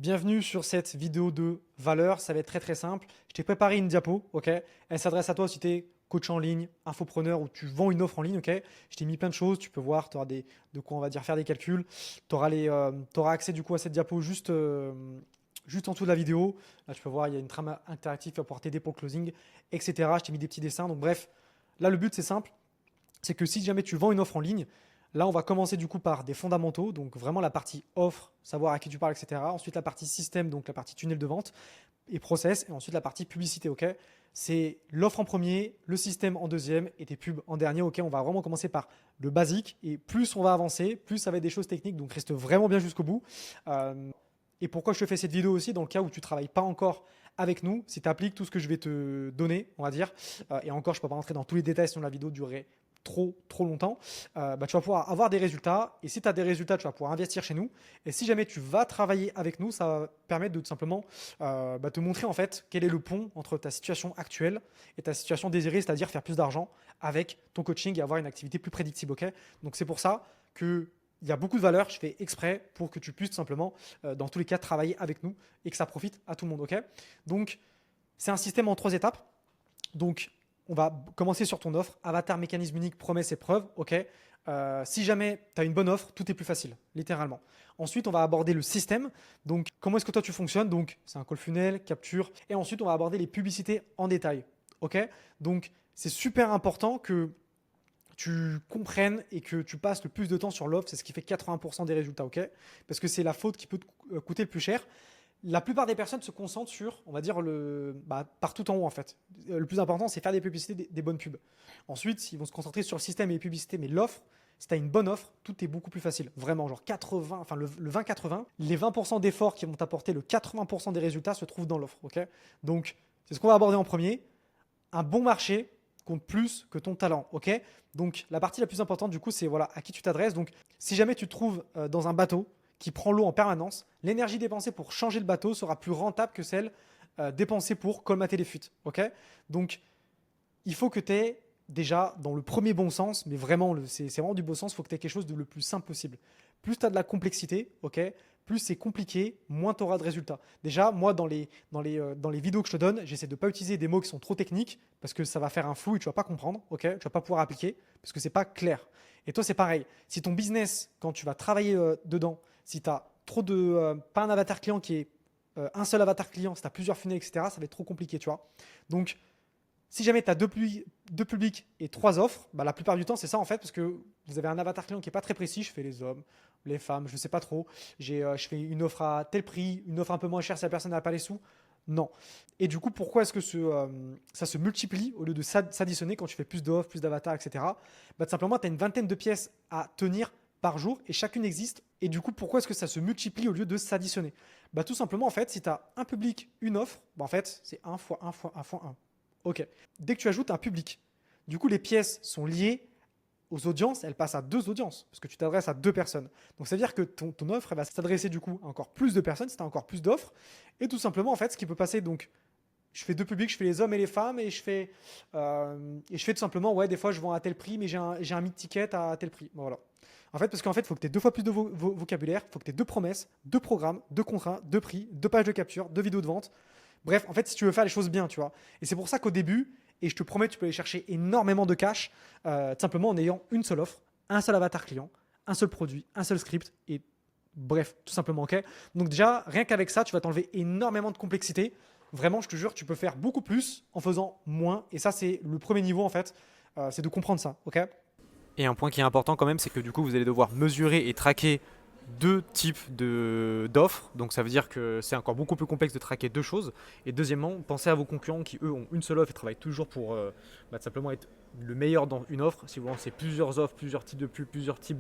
Bienvenue sur cette vidéo de valeur, ça va être très simple. Je t'ai préparé une diapo, ok? Elle s'adresse à toi si tu es coach en ligne, infopreneur ou tu vends une offre en ligne, ok? Je t'ai mis plein de choses, tu peux voir, tu auras de quoi on va dire faire des calculs. Tu auras accès du coup à cette diapo juste en dessous de la vidéo. Là tu peux voir, il y a une trame interactive qui va pouvoir t'aider pour le closing, etc. Je t'ai mis des petits dessins. Donc bref, là le but c'est simple, c'est que si jamais tu vends une offre en ligne, là on va commencer du coup par des fondamentaux, donc vraiment la partie offre, savoir à qui tu parles, etc. Ensuite la partie système, donc la partie tunnel de vente et process, et ensuite la partie publicité, ok? C'est l'offre en premier, le système en deuxième et tes pubs en dernier, ok? On va vraiment commencer par le basique et plus on va avancer, plus ça va être des choses techniques, donc reste vraiment bien jusqu'au bout. Et pourquoi je te fais cette vidéo aussi, dans le cas où tu ne travailles pas encore avec nous, si tu appliques tout ce que je vais te donner, on va dire, et encore je ne peux pas rentrer dans tous les détails sinon la vidéo durerait trop longtemps, tu vas pouvoir avoir des résultats. Et si tu as des résultats, tu vas pouvoir investir chez nous. Et si jamais tu vas travailler avec nous, ça va permettre de tout simplement te montrer en fait quel est le pont entre ta situation actuelle et ta situation désirée, c'est-à-dire faire plus d'argent avec ton coaching et avoir une activité plus prédictible. Ok, donc c'est pour ça que il y a beaucoup de valeur. Je fais exprès pour que tu puisses tout simplement, dans tous les cas, travailler avec nous et que ça profite à tout le monde. Ok, donc c'est un système en 3 étapes. Donc on va commencer sur ton offre, avatar, mécanisme unique, promesse et preuve, ok. Si jamais tu as une bonne offre, tout est plus facile, littéralement. Ensuite, on va aborder le système. Donc, comment est-ce que toi tu fonctionnes? Donc, c'est un call funnel, capture. Et ensuite, on va aborder les publicités en détail, ok. Donc, c'est super important que tu comprennes et que tu passes le plus de temps sur l'offre. C'est ce qui fait 80% des résultats, ok. Parce que c'est la faute qui peut te coûter le plus cher. La plupart des personnes se concentrent sur, on va dire, partout en haut en fait. Le plus important, c'est faire des publicités, des bonnes pubs. Ensuite, ils vont se concentrer sur le système et les publicités, mais l'offre, si tu as une bonne offre, tout est beaucoup plus facile. Vraiment, genre 80, enfin le 20-80, les 20% d'efforts qui vont t'apporter le 80% des résultats se trouvent dans l'offre. Ok, donc, c'est ce qu'on va aborder en premier. Un bon marché compte plus que ton talent. Ok, donc, la partie la plus importante, du coup, c'est voilà, à qui tu t'adresses. Donc, si jamais tu te trouves dans un bateau, qui prend l'eau en permanence, l'énergie dépensée pour changer le bateau sera plus rentable que celle dépensée pour colmater les fuites. Ok, donc, il faut que tu aies déjà dans le premier bon sens, mais vraiment, c'est vraiment du bon sens, il faut que tu aies quelque chose de le plus simple possible. Plus tu as de la complexité, ok, plus c'est compliqué, moins tu auras de résultats. Déjà, moi, dans les vidéos que je te donne, j'essaie de ne pas utiliser des mots qui sont trop techniques parce que ça va faire un flou et tu ne vas pas comprendre, ok, tu ne vas pas pouvoir appliquer parce que c'est pas clair. Et toi, c'est pareil. Si ton business, quand tu vas travailler dedans, si tu as pas un avatar client qui est un seul avatar client, si tu as plusieurs funnels, etc., ça va être trop compliqué, tu vois. Donc, si jamais tu as deux publics et 3 offres, bah, la plupart du temps, c'est ça en fait, parce que vous avez un avatar client qui n'est pas très précis. Je fais les hommes, les femmes, je ne sais pas trop. Je fais une offre à tel prix, une offre un peu moins chère si la personne n'a pas les sous. Non. Et du coup, pourquoi est-ce que ça se multiplie au lieu de s'additionner quand tu fais plus d'offres, plus d'avatars, etc. Bah, tout simplement, tu as une vingtaine de pièces à tenir par jour et chacune existe. Et du coup, pourquoi est-ce que ça se multiplie au lieu de s'additionner? Bah, tout simplement, en fait, si tu as un public, une offre, bah, en fait, c'est un fois un fois un fois un. Ok. Dès que tu ajoutes un public, du coup, les pièces sont liées aux audiences, elles passent à 2 audiences, parce que tu t'adresses à 2 personnes. Donc, ça veut dire que ton offre, elle va s'adresser du coup à encore plus de personnes, si tu as encore plus d'offres. Et tout simplement, en fait, ce qui peut passer, donc, je fais 2 publics, je fais les hommes et les femmes, et je fais tout simplement, ouais, des fois, je vends à tel prix, mais j'ai un mid-ticket à tel prix. Bon, voilà. En fait, parce qu'en fait, il faut que tu aies 2 fois plus de vocabulaire, il faut que tu aies 2 promesses, 2 programmes, 2 contrats, 2 prix, 2 pages de capture, 2 vidéos de vente. Bref, en fait, si tu veux faire les choses bien, tu vois. Et c'est pour ça qu'au début, et je te promets, tu peux aller chercher énormément de cash, tout simplement en ayant une seule offre, un seul avatar client, un seul produit, un seul script, et bref, tout simplement, ok. Donc déjà, rien qu'avec ça, tu vas t'enlever énormément de complexité. Vraiment, je te jure, tu peux faire beaucoup plus en faisant moins. Et ça, c'est le premier niveau, en fait, c'est de comprendre ça, ok. Et un point qui est important quand même, c'est que du coup, vous allez devoir mesurer et traquer 2 types d'offres. Donc ça veut dire que c'est encore beaucoup plus complexe de traquer 2 choses. Et deuxièmement, pensez à vos concurrents qui, eux, ont une seule offre et travaillent toujours pour tout simplement être le meilleur dans une offre. Si vous lancez plusieurs offres, plusieurs types de pubs, plusieurs types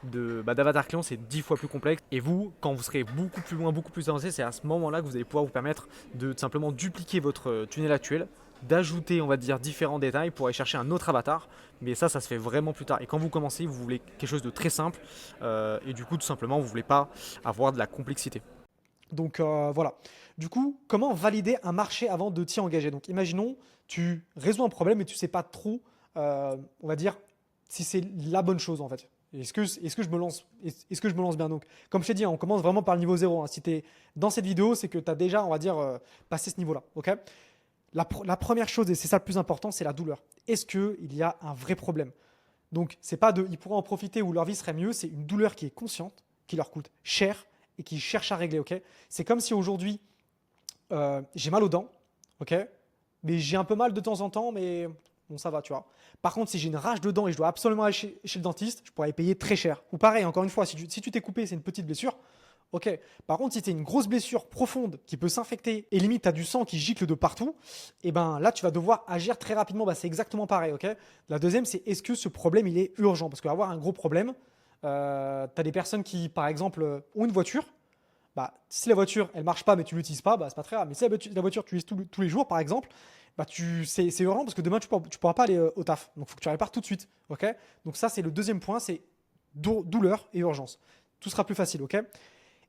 d'avatar client, c'est 10 fois plus complexe. Et vous, quand vous serez beaucoup plus loin, beaucoup plus avancé, c'est à ce moment-là que vous allez pouvoir vous permettre de tout simplement dupliquer votre tunnel actuel, d'ajouter, on va dire, différents détails pour aller chercher un autre avatar. Mais ça se fait vraiment plus tard. Et quand vous commencez, vous voulez quelque chose de très simple. Et du coup, tout simplement, vous voulez pas avoir de la complexité. Donc voilà. Du coup, comment valider un marché avant de t'y engager? Donc imaginons, tu résous un problème et tu sais pas trop, on va dire, si c'est la bonne chose en fait. Est-ce que je me lance, est-ce que je me lance bien? Donc, comme je t'ai dit, hein, on commence vraiment par le niveau zéro, hein. Si tu es dans cette vidéo, c'est que tu as déjà, on va dire, passé ce niveau-là. Ok. La première chose, et c'est ça le plus important, c'est la douleur. Est-ce qu'il y a un vrai problème? Donc, c'est pas de, ils pourraient en profiter ou leur vie serait mieux, c'est une douleur qui est consciente, qui leur coûte cher et qui cherche à régler. Ok. C'est comme si aujourd'hui, j'ai mal aux dents, ok, mais j'ai un peu mal de temps en temps, mais bon, ça va, tu vois. Par contre, si j'ai une rage de dents et je dois absolument aller chez le dentiste, je pourrais payer très cher. Ou pareil, encore une fois, si tu t'es coupé, c'est une petite blessure, ok. Par contre, si c'est une grosse blessure profonde qui peut s'infecter et limite, tu as du sang qui gicle de partout, et ben là, tu vas devoir agir très rapidement. Bah, c'est exactement pareil, ok. La deuxième, c'est est-ce que ce problème, il est urgent? Parce qu'avoir un gros problème, tu as des personnes qui, par exemple, ont une voiture. Bah, si la voiture elle marche pas mais tu l'utilises pas, bah, c'est pas très grave. Mais si la voiture tu l'utilises tous les jours par exemple, bah, c'est urgent parce que demain tu pourras pas aller au taf. Donc il faut que tu répares tout de suite. Ok. Donc ça c'est le deuxième point, c'est douleur et urgence. Tout sera plus facile. Ok.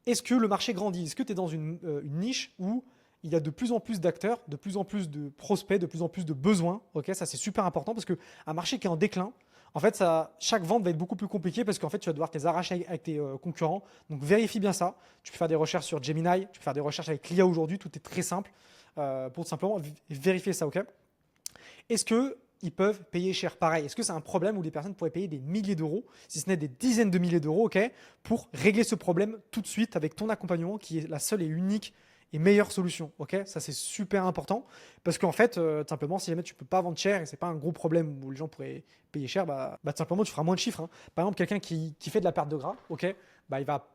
Est-ce que le marché grandit? Est-ce que tu es dans une niche où il y a de plus en plus d'acteurs, de plus en plus de prospects, de plus en plus de besoins? Ok, ça c'est super important parce qu'un marché qui est en déclin, en fait, chaque vente va être beaucoup plus compliquée parce qu'en fait, tu vas devoir te les arracher avec tes concurrents. Donc vérifie bien ça. Tu peux faire des recherches sur Gemini, tu peux faire des recherches avec l'IA aujourd'hui, tout est très simple pour tout simplement vérifier ça. Ok. Est-ce que ils peuvent payer cher? Pareil, est-ce que c'est un problème où les personnes pourraient payer des milliers d'euros, si ce n'est des dizaines de milliers d'euros, ok, pour régler ce problème tout de suite avec ton accompagnement qui est la seule et unique et meilleure solution, ok? Ça c'est super important parce qu'en fait, tout simplement, si jamais tu peux pas vendre cher et c'est pas un gros problème où les gens pourraient payer cher, tout simplement tu feras moins de chiffres, hein. Par exemple, quelqu'un qui fait de la perte de gras, ok, bah il va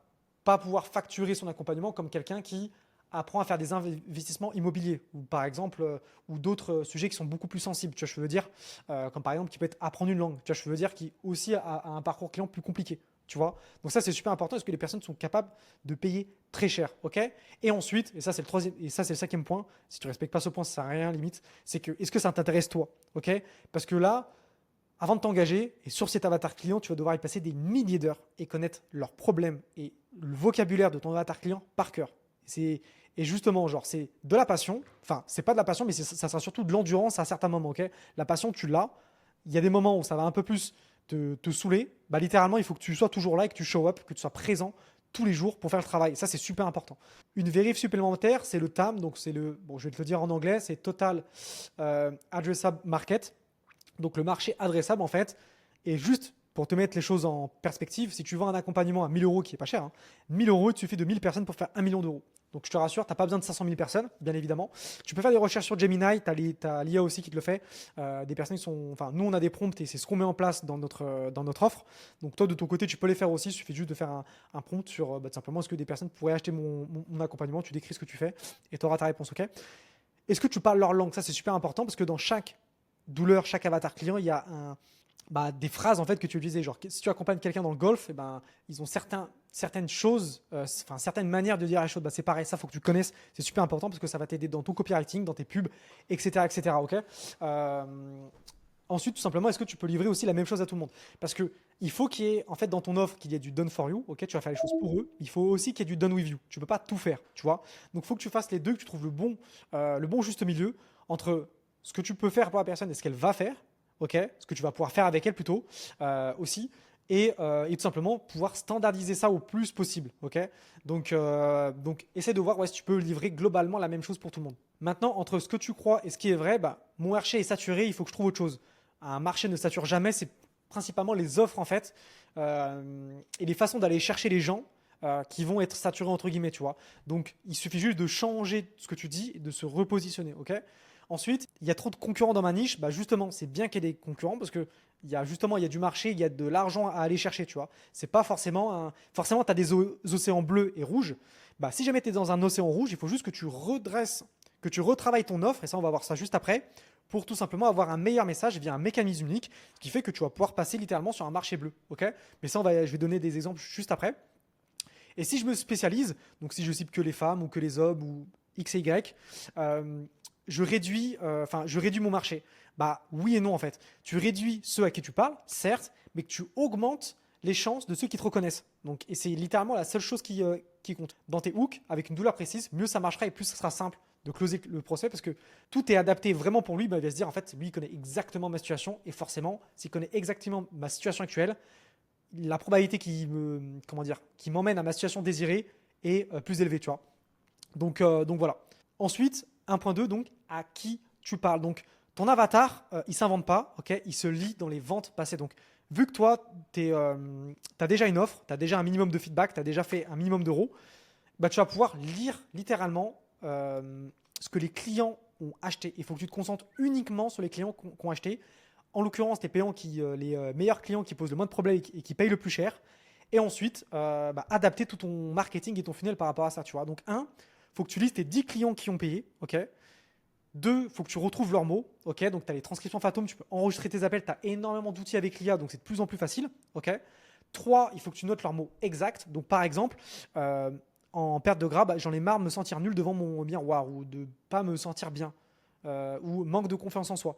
pas pouvoir facturer son accompagnement comme quelqu'un qui apprend à faire des investissements immobiliers ou par exemple ou d'autres sujets qui sont beaucoup plus sensibles, tu vois, je veux dire, comme par exemple qui peut être apprendre une langue, tu vois, je veux dire, qui aussi a un parcours client plus compliqué, tu vois. Donc ça c'est super important, est-ce que les personnes sont capables de payer très cher, ok. Et ensuite, et ça c'est le troisième, et ça c'est le cinquième point, si tu respectes pas ce point, ça sert à rien limite, c'est que est-ce que ça t'intéresse toi, ok. Parce que là, avant de t'engager, et sur cet avatar client, tu vas devoir y passer des milliers d'heures et connaître leurs problèmes et le vocabulaire de ton avatar client par cœur. Et justement, genre, c'est de la passion. Enfin, c'est pas de la passion, mais ça sera surtout de l'endurance à certains moments. Ok. La passion, tu l'as. Il y a des moments où ça va un peu plus te saouler. Bah, littéralement, il faut que tu sois toujours là et que tu show up, que tu sois présent tous les jours pour faire le travail. Et ça, c'est super important. Une vérif supplémentaire, c'est le TAM. Donc, bon, je vais te le dire en anglais, c'est Total Addressable Market. Donc, le marché adressable, en fait, est juste pour te mettre les choses en perspective. Si tu vends un accompagnement à 1000 euros, qui est pas cher, hein, 1000 euros, il suffit de 1000 personnes pour faire 1 million d'euros. Donc je te rassure, tu n'as pas besoin de 500 000 personnes, bien évidemment. Tu peux faire des recherches sur Gemini, tu as l'IA aussi qui te le fait. Des personnes qui sont. Enfin, nous, on a des prompts et c'est ce qu'on met en place dans notre offre. Donc toi, de ton côté, tu peux les faire aussi. Il suffit juste de faire un prompt sur simplement est-ce que des personnes pourraient acheter mon accompagnement. Tu décris ce que tu fais et tu auras ta réponse. Ok. Est-ce que tu parles leur langue? Ça, c'est super important parce que dans chaque douleur, chaque avatar client, il y a des phrases en fait que tu utilisais. Genre, si tu accompagnes quelqu'un dans le golf, ils ont certaines choses, certaines manières de dire les choses. C'est pareil, ça faut que tu connaisses. C'est super important parce que ça va t'aider dans ton copywriting, dans tes pubs, etc., etc. Ok. Ensuite, tout simplement, est-ce que tu peux livrer aussi la même chose à tout le monde? Parce que il faut qu'il y ait, en fait, dans ton offre, qu'il y ait du done for you. Ok, tu vas faire les choses pour eux. Il faut aussi qu'il y ait du done with you. Tu peux pas tout faire, tu vois. Donc, il faut que tu fasses les deux, que tu trouves le bon juste milieu entre ce que tu peux faire pour la personne et ce qu'elle va faire. Ok, ce que tu vas pouvoir faire avec elle plutôt aussi, et tout simplement pouvoir standardiser ça au plus possible. Ok, donc essaie de voir si tu peux livrer globalement la même chose pour tout le monde. Maintenant, entre ce que tu crois et ce qui est vrai, mon marché est saturé, il faut que je trouve autre chose. Un marché ne sature jamais, c'est principalement les offres en fait et les façons d'aller chercher les gens qui vont être saturés entre guillemets, tu vois. Donc il suffit juste de changer ce que tu dis et de se repositionner, ok. Ensuite, il y a trop de concurrents dans ma niche. Justement, c'est bien qu'il y ait des concurrents parce que il y a du marché, il y a de l'argent à aller chercher, tu vois. C'est pas forcément forcément, tu as des océans bleus et rouges. Si jamais tu es dans un océan rouge, il faut juste que tu redresses, que tu retravailles ton offre, et ça, on va voir ça juste après, pour tout simplement avoir un meilleur message via un mécanisme unique, ce qui fait que tu vas pouvoir passer littéralement sur un marché bleu. Ok. Mais ça, je vais donner des exemples juste après. Et si je me spécialise, donc si je cible que les femmes ou que les hommes ou X et Y, je réduis mon marché. Oui et non en fait. Tu réduis ceux à qui tu parles, certes, mais que tu augmentes les chances de ceux qui te reconnaissent. Donc, et c'est littéralement la seule chose qui compte. Dans tes hooks, avec une douleur précise, mieux ça marchera et plus ça sera simple de closer le procès parce que tout est adapté vraiment pour lui. Il va se dire en fait, lui il connaît exactement ma situation et forcément, s'il connaît exactement ma situation actuelle, la probabilité qui m'emmène à ma situation désirée est plus élevée, tu vois. Donc voilà. Ensuite, 1.2, donc à qui tu parles. Donc ton avatar, il s'invente pas, ok, il se lit dans les ventes passées. Donc vu que toi, tu as déjà une offre, tu as déjà un minimum de feedback, tu as déjà fait un minimum d'euros, bah, tu vas pouvoir lire littéralement ce que les clients ont acheté. Il faut que tu te concentres uniquement sur les clients qui ont acheté. En l'occurrence, les meilleurs clients qui posent le moins de problèmes et qui payent le plus cher. Et ensuite, adapter tout ton marketing et ton funnel par rapport à ça. Tu vois. Donc, faut que tu lises tes 10 clients qui ont payé. Ok. 2, faut que tu retrouves leurs mots. Ok. Donc, tu as les transcriptions fantômes, tu peux enregistrer tes appels. Tu as énormément d'outils avec l'IA, donc c'est de plus en plus facile. Ok. 3, il faut que tu notes leurs mots exacts. Donc, par exemple, en perte de gras, j'en ai marre de me sentir nul devant mon miroir ou de pas me sentir bien ou manque de confiance en soi.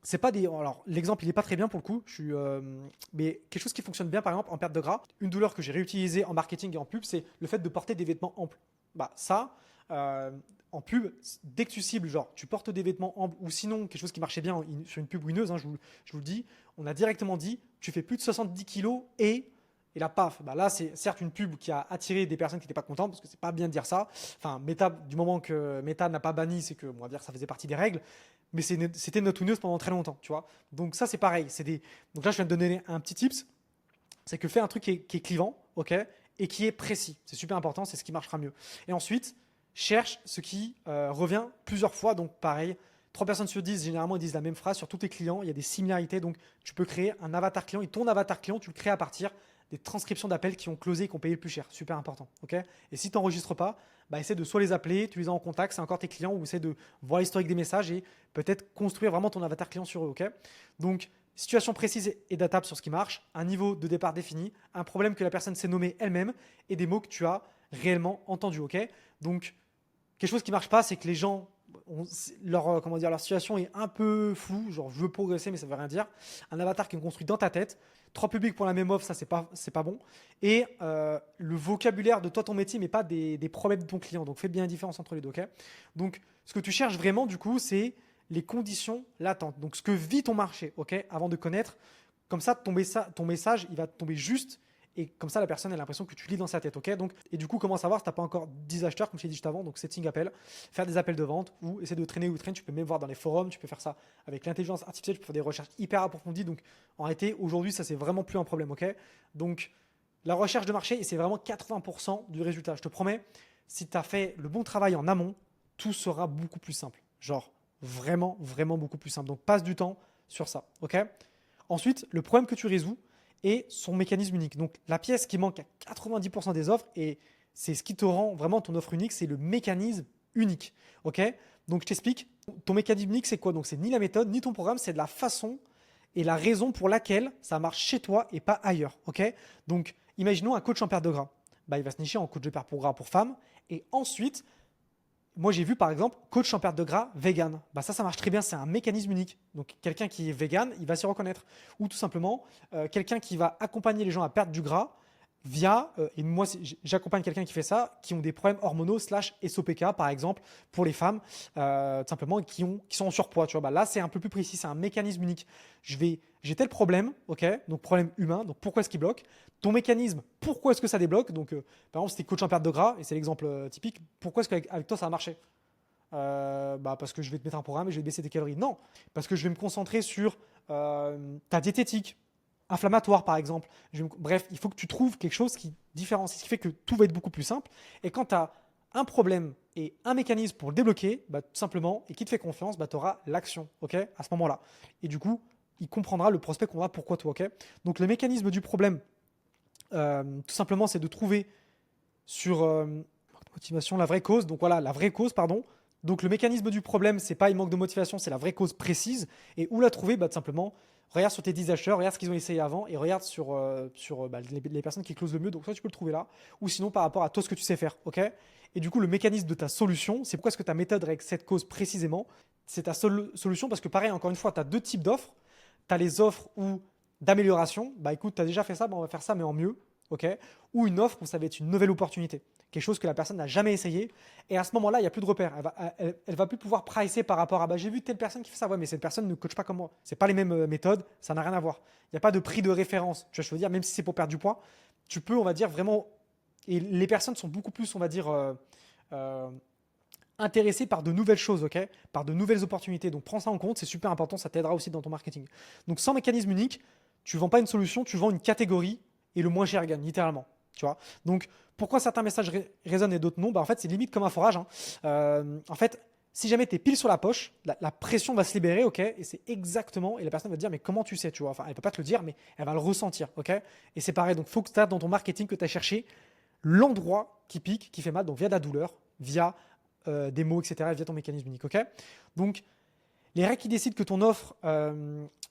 C'est pas des. Alors, l'exemple, il est pas très bien pour le coup. Mais quelque chose qui fonctionne bien, par exemple, en perte de gras, une douleur que j'ai réutilisée en marketing et en pub, c'est le fait de porter des vêtements amples. En pub, dès que tu cibles, genre, tu portes des vêtements amples ou sinon, quelque chose qui marchait bien sur une pub winneuse, hein, je vous le dis, on a directement dit, tu fais plus de 70 kilos et là, paf, là, c'est certes une pub qui a attiré des personnes qui n'étaient pas contentes, parce que c'est pas bien de dire ça. Enfin, Meta, du moment que Meta n'a pas banni, c'est que, on va dire, ça faisait partie des règles. Mais c'était notre news pendant très longtemps, tu vois. Donc ça, c'est pareil. Donc là, je viens de donner un petit tips. C'est que fais un truc qui est clivant, ok, et qui est précis. C'est super important, c'est ce qui marchera mieux. Et ensuite, cherche ce qui revient plusieurs fois. Donc pareil, 3 personnes sur 10, généralement, ils disent la même phrase sur tous tes clients. Il y a des similarités. Donc tu peux créer un avatar client. Et ton avatar client, tu le crées à partir des transcriptions d'appels qui ont closé et qui ont payé le plus cher. Super important. Ok. Et si tu n'enregistres pas, essaie de soit les appeler, tu les as en contact, c'est encore tes clients, ou essaie de voir l'historique des messages et peut-être construire vraiment ton avatar client sur eux. Ok. Donc, situation précise et datable sur ce qui marche, un niveau de départ défini, un problème que la personne s'est nommé elle-même et des mots que tu as réellement entendus. Ok. Donc, quelque chose qui marche pas, c'est que les gens, leur situation est un peu floue. Genre, je veux progresser, mais ça veut rien dire. Un avatar qui est construit dans ta tête. 3 publics pour la même offre, ça, c'est pas bon. Et le vocabulaire de toi, ton métier, mais pas des problèmes de ton client. Donc, fais bien la différence entre les deux. Okay. Donc, ce que tu cherches vraiment, du coup, c'est les conditions latentes. Donc, ce que vit ton marché, ok, avant de connaître. Comme ça, ton message, il va tomber juste. Et comme ça, la personne a l'impression que tu lis dans sa tête. Ok. Donc, et du coup, comment savoir si tu n'as pas encore 10 acheteurs, comme je t'ai dit juste avant. Donc, setting appel, faire des appels de vente ou essayer de traîner ou traîner. Tu peux même voir dans les forums, tu peux faire ça avec l'intelligence artificielle, tu peux faire des recherches hyper approfondies. Donc, en réalité, aujourd'hui, ça, c'est vraiment plus un problème. Ok. Donc, la recherche de marché, et c'est vraiment 80% du résultat. Je te promets, si tu as fait le bon travail en amont, tout sera beaucoup plus simple. Genre, vraiment, vraiment beaucoup plus simple. Donc, passe du temps sur ça. Ok. Ensuite, le problème que tu résous, et son mécanisme unique. Donc la pièce qui manque à 90% des offres, et c'est ce qui te rend vraiment ton offre unique, c'est le mécanisme unique. Ok. Donc je t'explique. Ton mécanisme unique, c'est quoi? Donc c'est ni la méthode, ni ton programme, c'est de la façon et la raison pour laquelle ça marche chez toi et pas ailleurs. Ok. Donc imaginons un coach en perte de gras. Il va se nicher en coach de perte de gras pour femmes. Et ensuite, moi, j'ai vu par exemple coach en perte de gras vegan. Ça marche très bien. C'est un mécanisme unique. Donc, quelqu'un qui est vegan, il va s'y reconnaître. Ou tout simplement, quelqu'un qui va accompagner les gens à perdre du gras via, et moi, j'accompagne quelqu'un qui fait ça, qui ont des problèmes hormonaux / SOPK, par exemple, pour les femmes, tout simplement, qui sont en surpoids. Tu vois, là, c'est un peu plus précis. C'est un mécanisme unique. J'ai tel problème, ok, donc problème humain. Donc, pourquoi est-ce qu'il bloque? Ton mécanisme, pourquoi est-ce que ça débloque? Donc, par exemple, si tu es coach en perte de gras, et c'est l'exemple typique, pourquoi est-ce qu'avec toi ça a marché? Parce que je vais te mettre un programme et je vais te baisser tes calories. Non, parce que je vais me concentrer sur ta diététique inflammatoire, par exemple. Bref, il faut que tu trouves quelque chose qui différencie, ce qui fait que tout va être beaucoup plus simple. Et quand tu as un problème et un mécanisme pour le débloquer, tout simplement, et qui te fait confiance, tu auras l'action, ok, à ce moment-là. Et du coup, il comprendra, le prospect comprendra pourquoi toi, ok. Donc le mécanisme du problème, tout simplement, c'est de trouver sur motivation la vraie cause. Donc voilà, la vraie cause, pardon. Donc le mécanisme du problème, c'est pas il manque de motivation, c'est la vraie cause précise. Et où la trouver? Tout simplement, regarde sur tes 10 acheteurs, regarde ce qu'ils ont essayé avant et regarde sur les personnes qui closent le mieux. Donc soit tu peux le trouver là, ou sinon par rapport à toi ce que tu sais faire. Ok. Et du coup, le mécanisme de ta solution, c'est pourquoi est-ce que ta méthode règle cette cause précisément. C'est ta solution parce que pareil, encore une fois, tu as 2 types d'offres. Tu as les offres d'amélioration. Écoute, tu as déjà fait ça, on va faire ça, mais en mieux. ok, ou une offre où ça va être une nouvelle opportunité, quelque chose que la personne n'a jamais essayé. Et à ce moment-là, il n'y a plus de repères. Elle va plus pouvoir pricer par rapport à bah, j'ai vu telle personne qui fait ça. Ouais, mais cette personne ne coach pas comme moi. C'est pas les mêmes méthodes, ça n'a rien à voir. Il n'y a pas de prix de référence. Tu vois, je veux dire, même si c'est pour perdre du poids, tu peux, on va dire, vraiment. Et les personnes sont beaucoup plus, on va dire, euh, intéressées par de nouvelles choses, ok, par de nouvelles opportunités. Donc prends ça en compte, c'est super important, ça t'aidera aussi dans ton marketing. Donc sans mécanisme unique, tu vends pas une solution, tu vends une catégorie et le moins cher gagne, littéralement. Tu vois. Donc pourquoi certains messages résonnent et d'autres non, bah, en fait c'est limite comme un forage, hein. En fait, si jamais tu es pile sur la poche, la pression va se libérer, ok, et c'est exactement, et la personne va te dire mais comment tu sais, tu vois, enfin elle peut pas te le dire, mais elle va le ressentir, ok, et c'est pareil, donc faut que tu as dans ton marketing que tu as cherché l'endroit qui pique, qui fait mal, donc via de la douleur, via des mots, etc., via ton mécanisme unique, ok. Donc les règles qui décident que ton offre,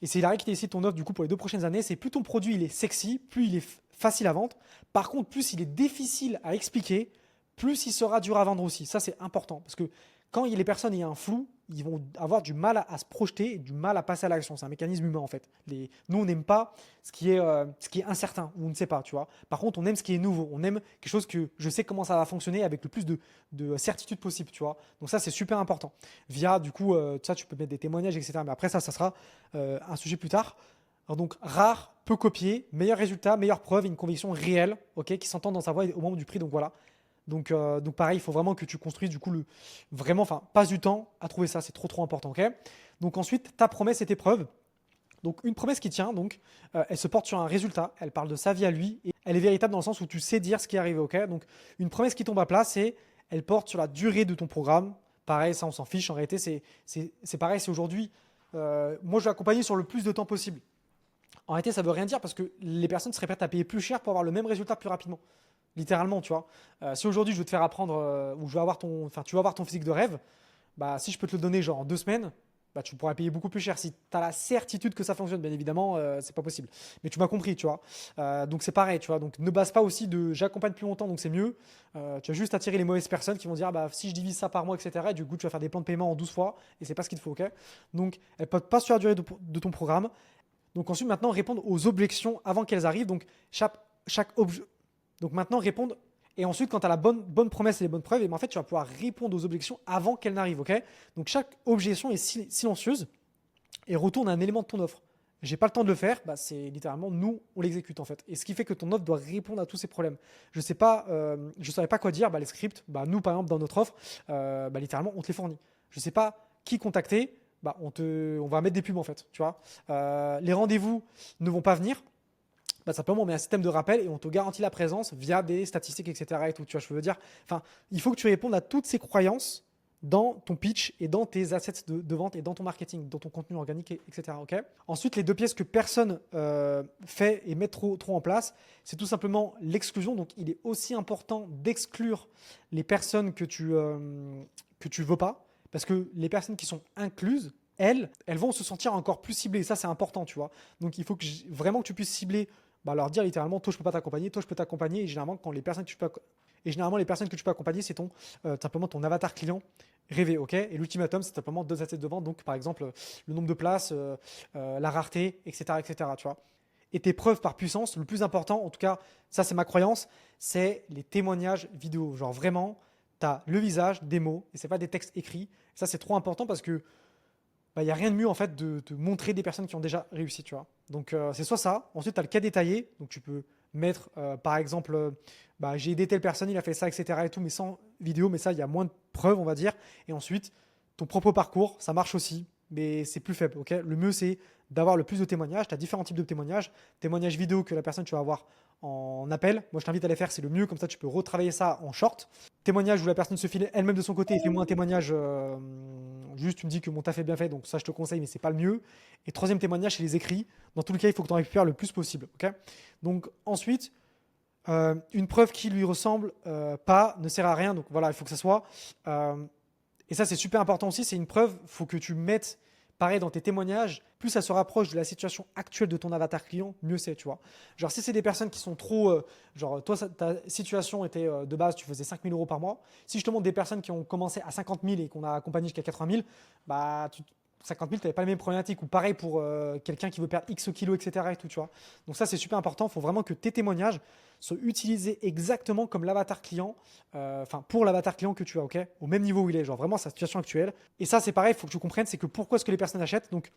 et c'est la règle qui décide ton offre du coup pour les 2 prochaines années, c'est plus ton produit il est sexy, plus il est facile à vendre. Par contre, plus il est difficile à expliquer, plus il sera dur à vendre aussi. Ça, c'est important parce que quand il y a les personnes, il y a un flou, ils vont avoir du mal à se projeter et du mal à passer à l'action. C'est un mécanisme humain en fait. Nous, on n'aime pas ce qui est incertain ou on ne sait pas, tu vois. Par contre, on aime ce qui est nouveau. On aime quelque chose que je sais comment ça va fonctionner avec le plus de certitude possible, tu vois. Donc ça, c'est super important. Via, du coup, ça, tu peux mettre des témoignages, etc. Mais après, ça sera un sujet plus tard. Alors donc, rare, peu copié, meilleur résultat, meilleure preuve et une conviction réelle, ok, qui s'entend dans sa voix au moment du prix. Donc voilà. Donc pareil, il faut vraiment que tu construises du coup vraiment, enfin, passe du temps à trouver ça, c'est trop trop important, ok. Donc ensuite, ta promesse et tes preuves. Donc une promesse qui tient, donc elle se porte sur un résultat, elle parle de sa vie à lui, et elle est véritable dans le sens où tu sais dire ce qui est arrivé, ok. Donc une promesse qui tombe à plat, elle porte sur la durée de ton programme. Pareil, ça on s'en fiche, en réalité c'est pareil, c'est aujourd'hui, moi je vais accompagner sur le plus de temps possible. En réalité, ça veut rien dire parce que les personnes seraient prêtes à payer plus cher pour avoir le même résultat plus rapidement. Littéralement, tu vois. Si aujourd'hui je veux te faire apprendre ou je vais avoir enfin, tu vas avoir ton physique de rêve, bah si je peux te le donner genre en 2 semaines, bah tu pourras payer beaucoup plus cher. Si tu as la certitude que ça fonctionne, bien évidemment, c'est pas possible. Mais tu m'as compris, tu vois. Donc c'est pareil, tu vois. Donc ne base pas aussi de j'accompagne plus longtemps, donc c'est mieux. Tu vas juste attirer les mauvaises personnes qui vont dire bah si je divise ça par mois, etc. Et du coup tu vas faire des plans de paiement en 12 fois et c'est pas ce qu'il te faut, ok. Donc elle peut pas sur la durée de ton programme. Donc ensuite, maintenant, répondre aux objections avant qu'elles arrivent. Donc donc maintenant, répondre. Et ensuite, quand tu as la bonne promesse et les bonnes preuves, et ben, en fait, tu vas pouvoir répondre aux objections avant qu'elles n'arrivent. Ok. Donc chaque objection est silencieuse et retourne un élément de ton offre. J'ai pas le temps de le faire, bah, c'est littéralement nous, on l'exécute en fait. Et ce qui fait que ton offre doit répondre à tous ces problèmes. Je sais pas, je savais pas quoi dire, bah, les scripts, bah, nous par exemple dans notre offre, bah, littéralement on te les fournit. Je sais pas qui contacter, bah, on va mettre des pubs en fait, tu vois. Les rendez-vous ne vont pas venir, bah, simplement on met un système de rappel et on te garantit la présence via des statistiques, etc. Et tout, tu vois, je veux dire. Enfin, il faut que tu répondes à toutes ces croyances dans ton pitch et dans tes assets de vente et dans ton marketing, dans ton contenu organique, etc. Ok. Ensuite, les 2 pièces que personne fait et met trop en place, c'est tout simplement l'exclusion. Donc, il est aussi important d'exclure les personnes que tu veux pas, parce que les personnes qui sont incluses, elles vont se sentir encore plus ciblées. Et ça, c'est important, tu vois. Donc, il faut vraiment que tu puisses cibler, bah, leur dire littéralement, toi, je peux pas t'accompagner, toi, je peux t'accompagner. Et généralement, les personnes que tu peux accompagner, c'est simplement ton avatar client rêvé, ok. Et l'ultimatum, c'est simplement 2 assets de vente, donc par exemple le nombre de places, la rareté, etc., etc. Tu vois. Et tes preuves par puissance, le plus important, en tout cas, ça c'est ma croyance, c'est les témoignages vidéo. Genre vraiment, tu as le visage, des mots, et c'est pas des textes écrits. Ça c'est trop important parce que bah, y a rien de mieux en fait de montrer des personnes qui ont déjà réussi, tu vois. Donc c'est soit ça. Ensuite, tu as le cas détaillé. Donc tu peux mettre par exemple, bah, j'ai aidé telle personne, il a fait ça, etc. et tout, mais sans vidéo, mais ça, il y a moins de preuves, on va dire. Et ensuite, ton propre parcours, ça marche aussi, mais c'est plus faible, ok. Le mieux, c'est d'avoir le plus de témoignages. Tu as différents types de témoignages. Témoignages vidéo que la personne, tu vas avoir en appel. Moi, je t'invite à les faire, c'est le mieux. Comme ça, tu peux retravailler ça en short. Témoignage où la personne se file elle-même de son côté et fais-moi un témoignage. Juste, tu me dis que mon taf est bien fait, donc ça, je te conseille, mais c'est pas le mieux. Et troisième témoignage, c'est les écrits. Dans tous les cas, il faut que tu en récupères le plus possible, ok. Donc, ensuite, une preuve qui lui ressemble pas ne sert à rien. Donc voilà, il faut que ça soit. Et ça, c'est super important aussi. C'est une preuve. Il faut que tu mettes, pareil, dans tes témoignages. Plus ça se rapproche de la situation actuelle de ton avatar client, mieux c'est, tu vois. Genre, si c'est des personnes qui sont trop. Genre, toi, ta situation était de base, tu faisais 5 000 euros par mois. Si je te montre des personnes qui ont commencé à 50 000 et qu'on a accompagné jusqu'à 80 000, bah, 50 000, tu n'avais pas les mêmes problématiques. Ou pareil pour quelqu'un qui veut perdre X kilos, etc. Et tout, tu vois. Donc ça, c'est super important. Il faut vraiment que tes témoignages soient utilisés exactement comme l'avatar client, pour l'avatar client que tu as, ok, au même niveau où il est, genre vraiment sa situation actuelle. Et ça, c'est pareil, il faut que tu comprennes, c'est que pourquoi est-ce que les personnes achètent. Donc,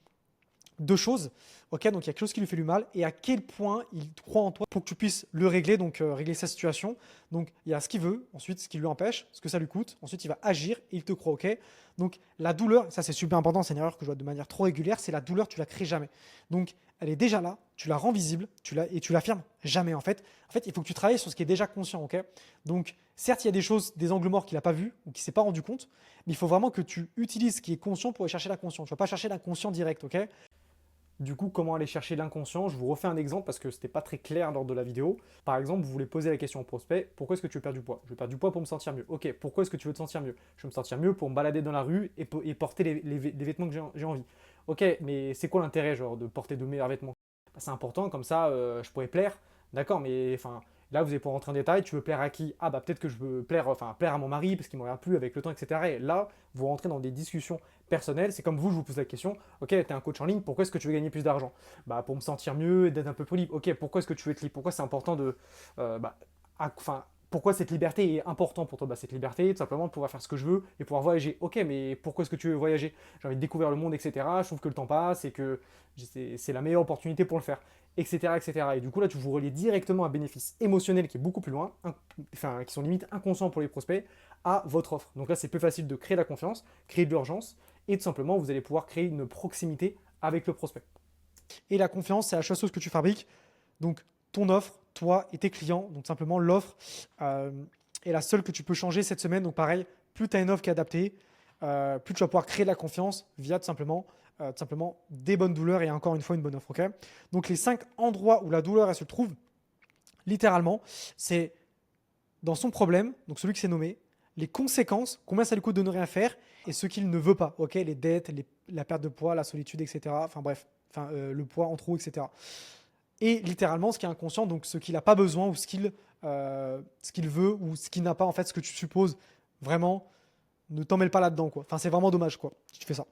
deux choses, ok, donc il y a quelque chose qui lui fait du mal et à quel point il croit en toi pour que tu puisses le régler, donc régler sa situation. Donc il y a ce qu'il veut, ensuite ce qui lui empêche, ce que ça lui coûte, ensuite il va agir et il te croit, ok. Donc la douleur, ça c'est super important, c'est une erreur que je vois de manière trop régulière, c'est la douleur, tu la crées jamais. Donc elle est déjà là, tu la rends visible, et tu l'affirmes jamais en fait. En fait, il faut que tu travailles sur ce qui est déjà conscient, ok. Donc certes, il y a des choses, des angles morts qu'il n'a pas vu ou qu'il s'est pas rendu compte, mais il faut vraiment que tu utilises ce qui est conscient pour aller chercher l'inconscient. Tu vas pas chercher l'inconscient direct, ok. Du coup, comment aller chercher l'inconscient? Je vous refais un exemple parce que c'était pas très clair lors de la vidéo. Par exemple, vous voulez poser la question au prospect, pourquoi est-ce que tu veux perdre du poids? Je veux perdre du poids pour me sentir mieux. Ok, pourquoi est-ce que tu veux te sentir mieux? Je veux me sentir mieux pour me balader dans la rue et porter les vêtements que j'ai envie. Ok, mais c'est quoi l'intérêt genre de porter de meilleurs vêtements? Bah, c'est important, comme ça je pourrais plaire. D'accord, mais enfin, là vous allez pouvoir rentrer en détail, tu veux plaire à qui? Ah bah peut-être que je veux plaire, plaire à mon mari parce qu'il ne me regarde plus avec le temps, etc. Et là, vous rentrez dans des discussions personnelles. C'est comme vous, je vous pose la question, ok, tu es un coach en ligne, pourquoi est-ce que tu veux gagner plus d'argent? Bah pour me sentir mieux et d'être un peu plus libre. Ok, pourquoi est-ce que tu veux être libre? Pourquoi c'est important de... pourquoi cette liberté est importante pour toi? Bah, cette liberté, tout simplement, de pouvoir faire ce que je veux et pouvoir voyager. Ok, mais pourquoi est-ce que tu veux voyager? J'ai envie de découvrir le monde, etc. Je trouve que le temps passe et que c'est la meilleure opportunité pour le faire, etc., etc. Et du coup, là, tu vous relies directement un bénéfice émotionnel qui est beaucoup plus loin, qui sont limite inconscients pour les prospects, à votre offre. Donc là, c'est plus facile de créer la confiance, créer de l'urgence, et tout simplement, vous allez pouvoir créer une proximité avec le prospect. Et la confiance, c'est la chose que tu fabriques. Donc, ton offre, toi et tes clients, donc simplement l'offre est la seule que tu peux changer cette semaine. Donc, pareil, plus tu as une offre qui est adaptée, plus tu vas pouvoir créer de la confiance via tout simplement des bonnes douleurs et encore une fois une bonne offre. Okay, donc, les 5 endroits où la douleur elle se trouve, littéralement, c'est dans son problème, donc celui qui s'est nommé, les conséquences, combien ça lui coûte de ne rien faire, et ce qu'il ne veut pas, ok, les dettes, la perte de poids, la solitude, etc. Enfin bref, le poids en trop, etc. Et littéralement, ce qui est inconscient, donc ce qu'il n'a pas besoin ou ce qu'il veut ou ce qu'il n'a pas, en fait, ce que tu supposes, vraiment, ne t'en mêle pas là-dedans, quoi. Enfin, c'est vraiment dommage, quoi, si tu fais ça.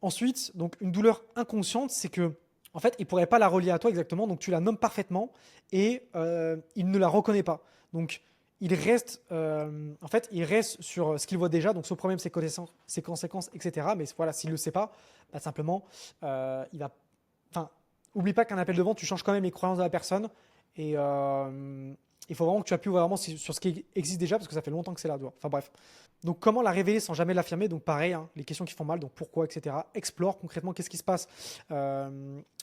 Ensuite, donc une douleur inconsciente, c'est que, en fait, il pourrait pas la relier à toi exactement, donc tu la nommes parfaitement et il ne la reconnaît pas. Donc, il reste sur ce qu'il voit déjà, donc ce problème, ses conséquences, etc. Mais voilà, s'il ne le sait pas, bah, simplement, il va. Enfin, oublie pas qu'un appel de vente, tu changes quand même les croyances de la personne et il faut vraiment que tu appuies vraiment sur ce qui existe déjà parce que ça fait longtemps que c'est là. Enfin bref. Donc comment la révéler sans jamais l'affirmer? Donc pareil, hein, les questions qui font mal, donc pourquoi, etc. Explore concrètement qu'est-ce qui se passe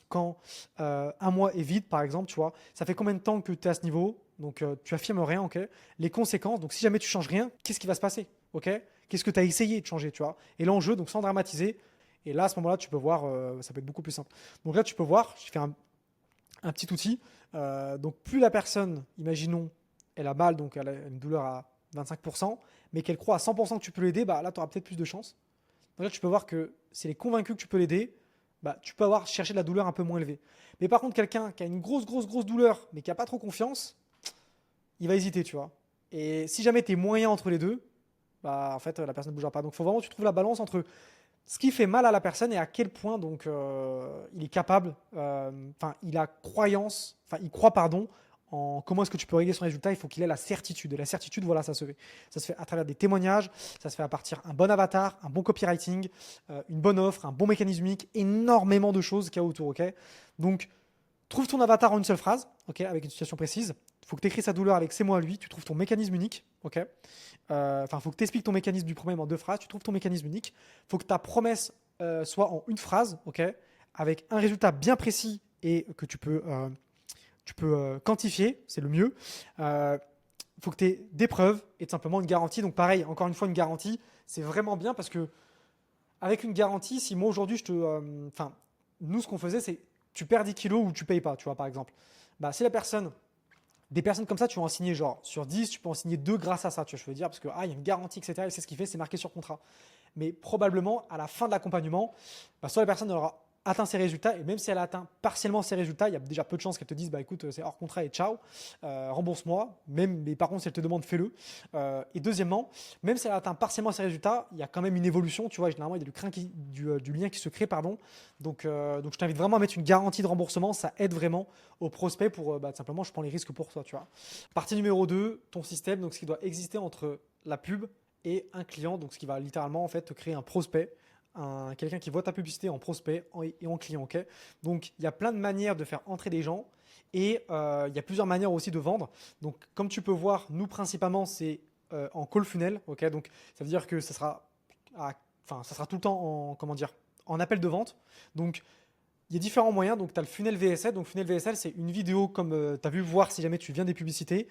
quand un mois est vide, par exemple, tu vois. Ça fait combien de temps que tu es à ce niveau? Donc tu affirmes rien, ok. Les conséquences, donc si jamais tu changes rien, qu'est-ce qui va se passer, ok? Qu'est-ce que tu as essayé de changer, tu vois? Et l'enjeu, donc sans dramatiser, et là à ce moment-là, tu peux voir, ça peut être beaucoup plus simple. Donc là, tu peux voir, je fais un petit outil. Donc plus la personne, imaginons, elle a mal, donc elle a une douleur à 25%, mais qu'elle croit à 100% que tu peux l'aider, bah là, tu auras peut-être plus de chance. Donc là, tu peux voir que si elle est convaincue que tu peux l'aider, bah, tu peux avoir cherché de la douleur un peu moins élevée. Mais par contre, quelqu'un qui a une grosse douleur, mais qui n'a pas trop confiance, il va hésiter, tu vois. Et si jamais tu es moyen entre les deux, bah en fait, la personne ne bougera pas. Donc il faut vraiment que tu trouves la balance entre ce qui fait mal à la personne et à quel point donc il est capable, il a croyance, il croit pardon en comment est-ce que tu peux régler son résultat. Il faut qu'il ait la certitude. Et la certitude, voilà, ça se fait. Ça se fait à travers des témoignages, ça se fait à partir d'un bon avatar, un bon copywriting, une bonne offre, un bon mécanisme unique, énormément de choses qu'il y a autour. Ok, donc trouve ton avatar en une seule phrase, ok, avec une situation précise. Il faut que tu écris sa douleur avec ses mots à lui. Tu trouves ton mécanisme unique, ok. Faut que tu expliques ton mécanisme du problème en 2 phrases. Tu trouves ton mécanisme unique. Il faut que ta promesse soit en une phrase, ok, avec un résultat bien précis et que tu peux quantifier, c'est le mieux. Faut que tu aies des preuves et tout simplement une garantie. Donc pareil, encore une fois, une garantie, c'est vraiment bien parce que avec une garantie, si moi aujourd'hui nous ce qu'on faisait, c'est tu perds 10 kilos ou tu payes pas, tu vois, par exemple. Bah, si des personnes comme ça, tu vas en signer genre sur 10, tu peux en signer 2 grâce à ça, tu vois, je veux dire, parce que il y a une garantie, etc. Et c'est ce qu'il fait, c'est marqué sur contrat. Mais probablement, à la fin de l'accompagnement, bah, soit la personne n'aura atteint ses résultats, et même si elle a atteint partiellement ses résultats, il y a déjà peu de chances qu'elle te dise bah écoute, c'est hors contrat et ciao, rembourse-moi. Même, mais par contre, si elle te demande, fais-le. Et deuxièmement, même si elle a atteint partiellement ses résultats, il y a quand même une évolution. Tu vois, généralement, il y a du lien qui se crée, pardon. Donc je t'invite vraiment à mettre une garantie de remboursement. Ça aide vraiment au prospect pour tout simplement, je prends les risques pour toi. Tu vois. Partie numéro 2, ton système, donc ce qui doit exister entre la pub et un client, donc ce qui va littéralement en fait te créer un prospect, quelqu'un qui voit ta publicité en prospect et en client. Ok, donc il y a plein de manières de faire entrer des gens et il y a plusieurs manières aussi de vendre. Donc comme tu peux voir, nous principalement c'est en call funnel. Ok, donc ça veut dire que ça sera tout le temps en comment dire en appel de vente. Donc il y a différents moyens. Donc, tu as le funnel VSL. Donc, funnel VSL, c'est une vidéo comme tu as vu voir si jamais tu viens des publicités.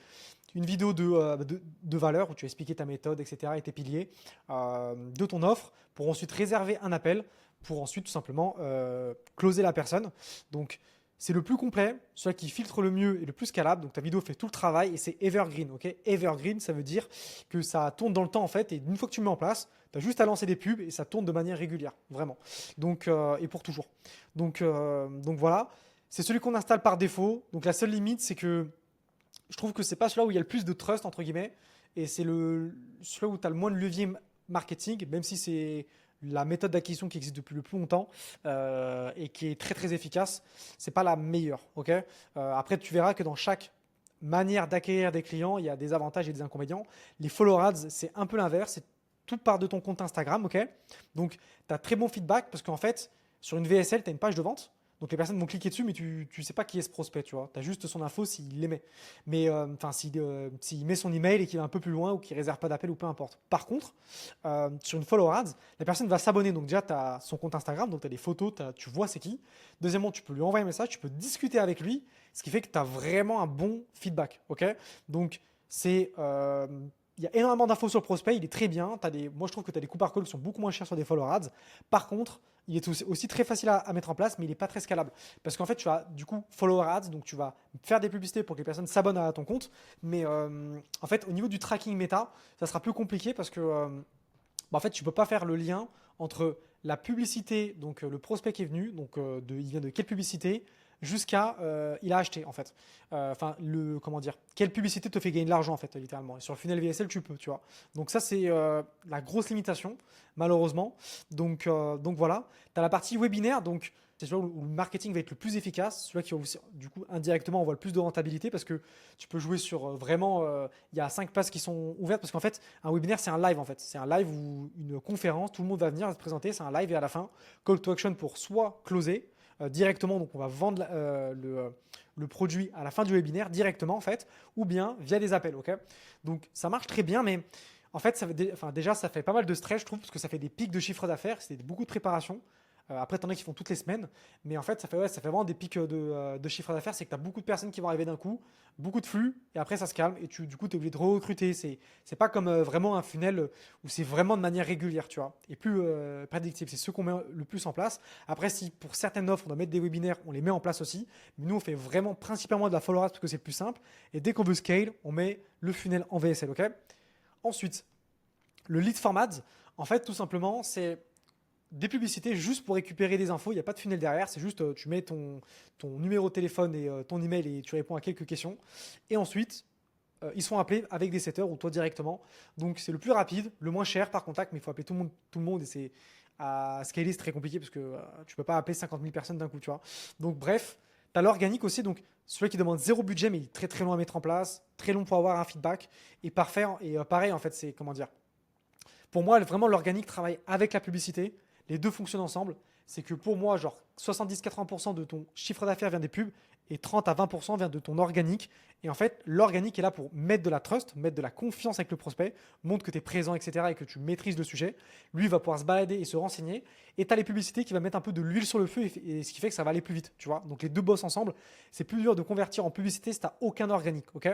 Une vidéo de valeur où tu as expliqué ta méthode, etc. et tes piliers de ton offre pour ensuite réserver un appel pour ensuite tout simplement closer la personne. Donc, c'est le plus complet, celui qui filtre le mieux et le plus scalable. Donc, ta vidéo fait tout le travail et c'est evergreen. Ok, evergreen, ça veut dire que ça tourne dans le temps en fait. Et une fois que tu le mets en place, tu as juste à lancer des pubs et ça tourne de manière régulière, vraiment. Donc, et pour toujours. Donc voilà, c'est celui qu'on installe par défaut. Donc la seule limite, c'est que je trouve que c'est pas celui-là où il y a le plus de trust, entre guillemets. Et c'est celui où tu as le moins de levier marketing, même si c'est la méthode d'acquisition qui existe depuis le plus longtemps et qui est très très efficace. C'est pas la meilleure. Ok. Après, tu verras que dans chaque manière d'acquérir des clients, il y a des avantages et des inconvénients. Les follow ads, c'est un peu l'inverse. C'est tout part de ton compte Instagram. Ok. Donc, tu as très bon feedback parce qu'en fait, sur une VSL, tu as une page de vente. Donc les personnes vont cliquer dessus, mais tu ne sais pas qui est ce prospect, tu vois. Tu as juste son info s'il l'aimait. Mais s'il met son email et qu'il va un peu plus loin ou qu'il réserve pas d'appel ou peu importe. Par contre, sur une follow ads, la personne va s'abonner. Donc déjà, tu as son compte Instagram, donc tu as des photos, tu vois c'est qui. Deuxièmement, tu peux lui envoyer un message, tu peux discuter avec lui, ce qui fait que tu as vraiment un bon feedback. Ok. Donc il y a énormément d'infos sur le prospect, il est très bien. Moi, je trouve que tu as des coûts par call qui sont beaucoup moins chers sur des follow ads. Par contre, il est aussi très facile à mettre en place, mais il n'est pas très scalable. Parce qu'en fait, tu as du coup follower ads, donc tu vas faire des publicités pour que les personnes s'abonnent à ton compte. Mais en fait, au niveau du tracking méta, ça sera plus compliqué parce que en fait, tu ne peux pas faire le lien entre la publicité, donc le prospect qui est venu, donc il vient de quelle publicité, jusqu'à il a acheté en fait. Comment dire, quelle publicité te fait gagner de l'argent en fait, littéralement. Et sur le funnel VSL, tu peux, tu vois. Donc ça, c'est la grosse limitation, malheureusement. Donc voilà. Tu as la partie webinaire, donc c'est celui où le marketing va être le plus efficace, celui qui aussi, du coup indirectement on voit le plus de rentabilité parce que tu peux jouer sur il y a 5 places qui sont ouvertes parce qu'en fait un webinaire c'est un live en fait, c'est un live ou une conférence, tout le monde va venir se présenter, c'est un live et à la fin call to action pour soit closer directement, donc on va vendre le produit à la fin du webinaire directement en fait, ou bien via des appels, ok. Donc ça marche très bien, mais en fait déjà ça fait pas mal de stress je trouve parce que ça fait des pics de chiffre d'affaires, c'est beaucoup de préparation. Après, t'en as qui font toutes les semaines, mais en fait, ça fait vraiment des pics de chiffre d'affaires. C'est que tu as beaucoup de personnes qui vont arriver d'un coup, beaucoup de flux, et après, ça se calme, et du coup, tu es obligé de recruter. C'est pas comme vraiment un funnel où c'est vraiment de manière régulière, tu vois, et plus prédictible. C'est ce qu'on met le plus en place. Après, si pour certaines offres, on doit mettre des webinaires, on les met en place aussi. Mais nous, on fait vraiment principalement de la follow-up parce que c'est plus simple. Et dès qu'on veut scale, on met le funnel en VSL, ok. Ensuite, le lead format, en fait, tout simplement, c'est des publicités juste pour récupérer des infos. Il n'y a pas de funnel derrière. C'est juste, tu mets ton numéro de téléphone et ton email et tu réponds à quelques questions. Et ensuite, ils sont appelés avec des setters ou toi directement. Donc, c'est le plus rapide, le moins cher par contact, mais il faut appeler tout le monde et c'est à scaler, c'est très compliqué parce que tu peux pas appeler 50 000 personnes d'un coup, tu vois. Donc, bref, tu as l'organique aussi. Donc, celui qui demande zéro budget, mais il est très très long à mettre en place, très long pour avoir un feedback et parfait. Et pareil, en fait, c'est comment dire. Pour moi, vraiment, l'organique travaille avec la publicité. Les deux fonctionnent ensemble. C'est que pour moi, genre 70-80% de ton chiffre d'affaires vient des pubs et 30 à 20% vient de ton organique. Et en fait, l'organique est là pour mettre de la trust, mettre de la confiance avec le prospect, montre que tu es présent, etc. et que tu maîtrises le sujet. Lui, il va pouvoir se balader et se renseigner. Et tu as les publicités qui vont mettre un peu de l'huile sur le feu et ce qui fait que ça va aller plus vite. Tu vois. Donc les deux bossent ensemble. C'est plus dur de convertir en publicité si tu n'as aucun organique. Ok.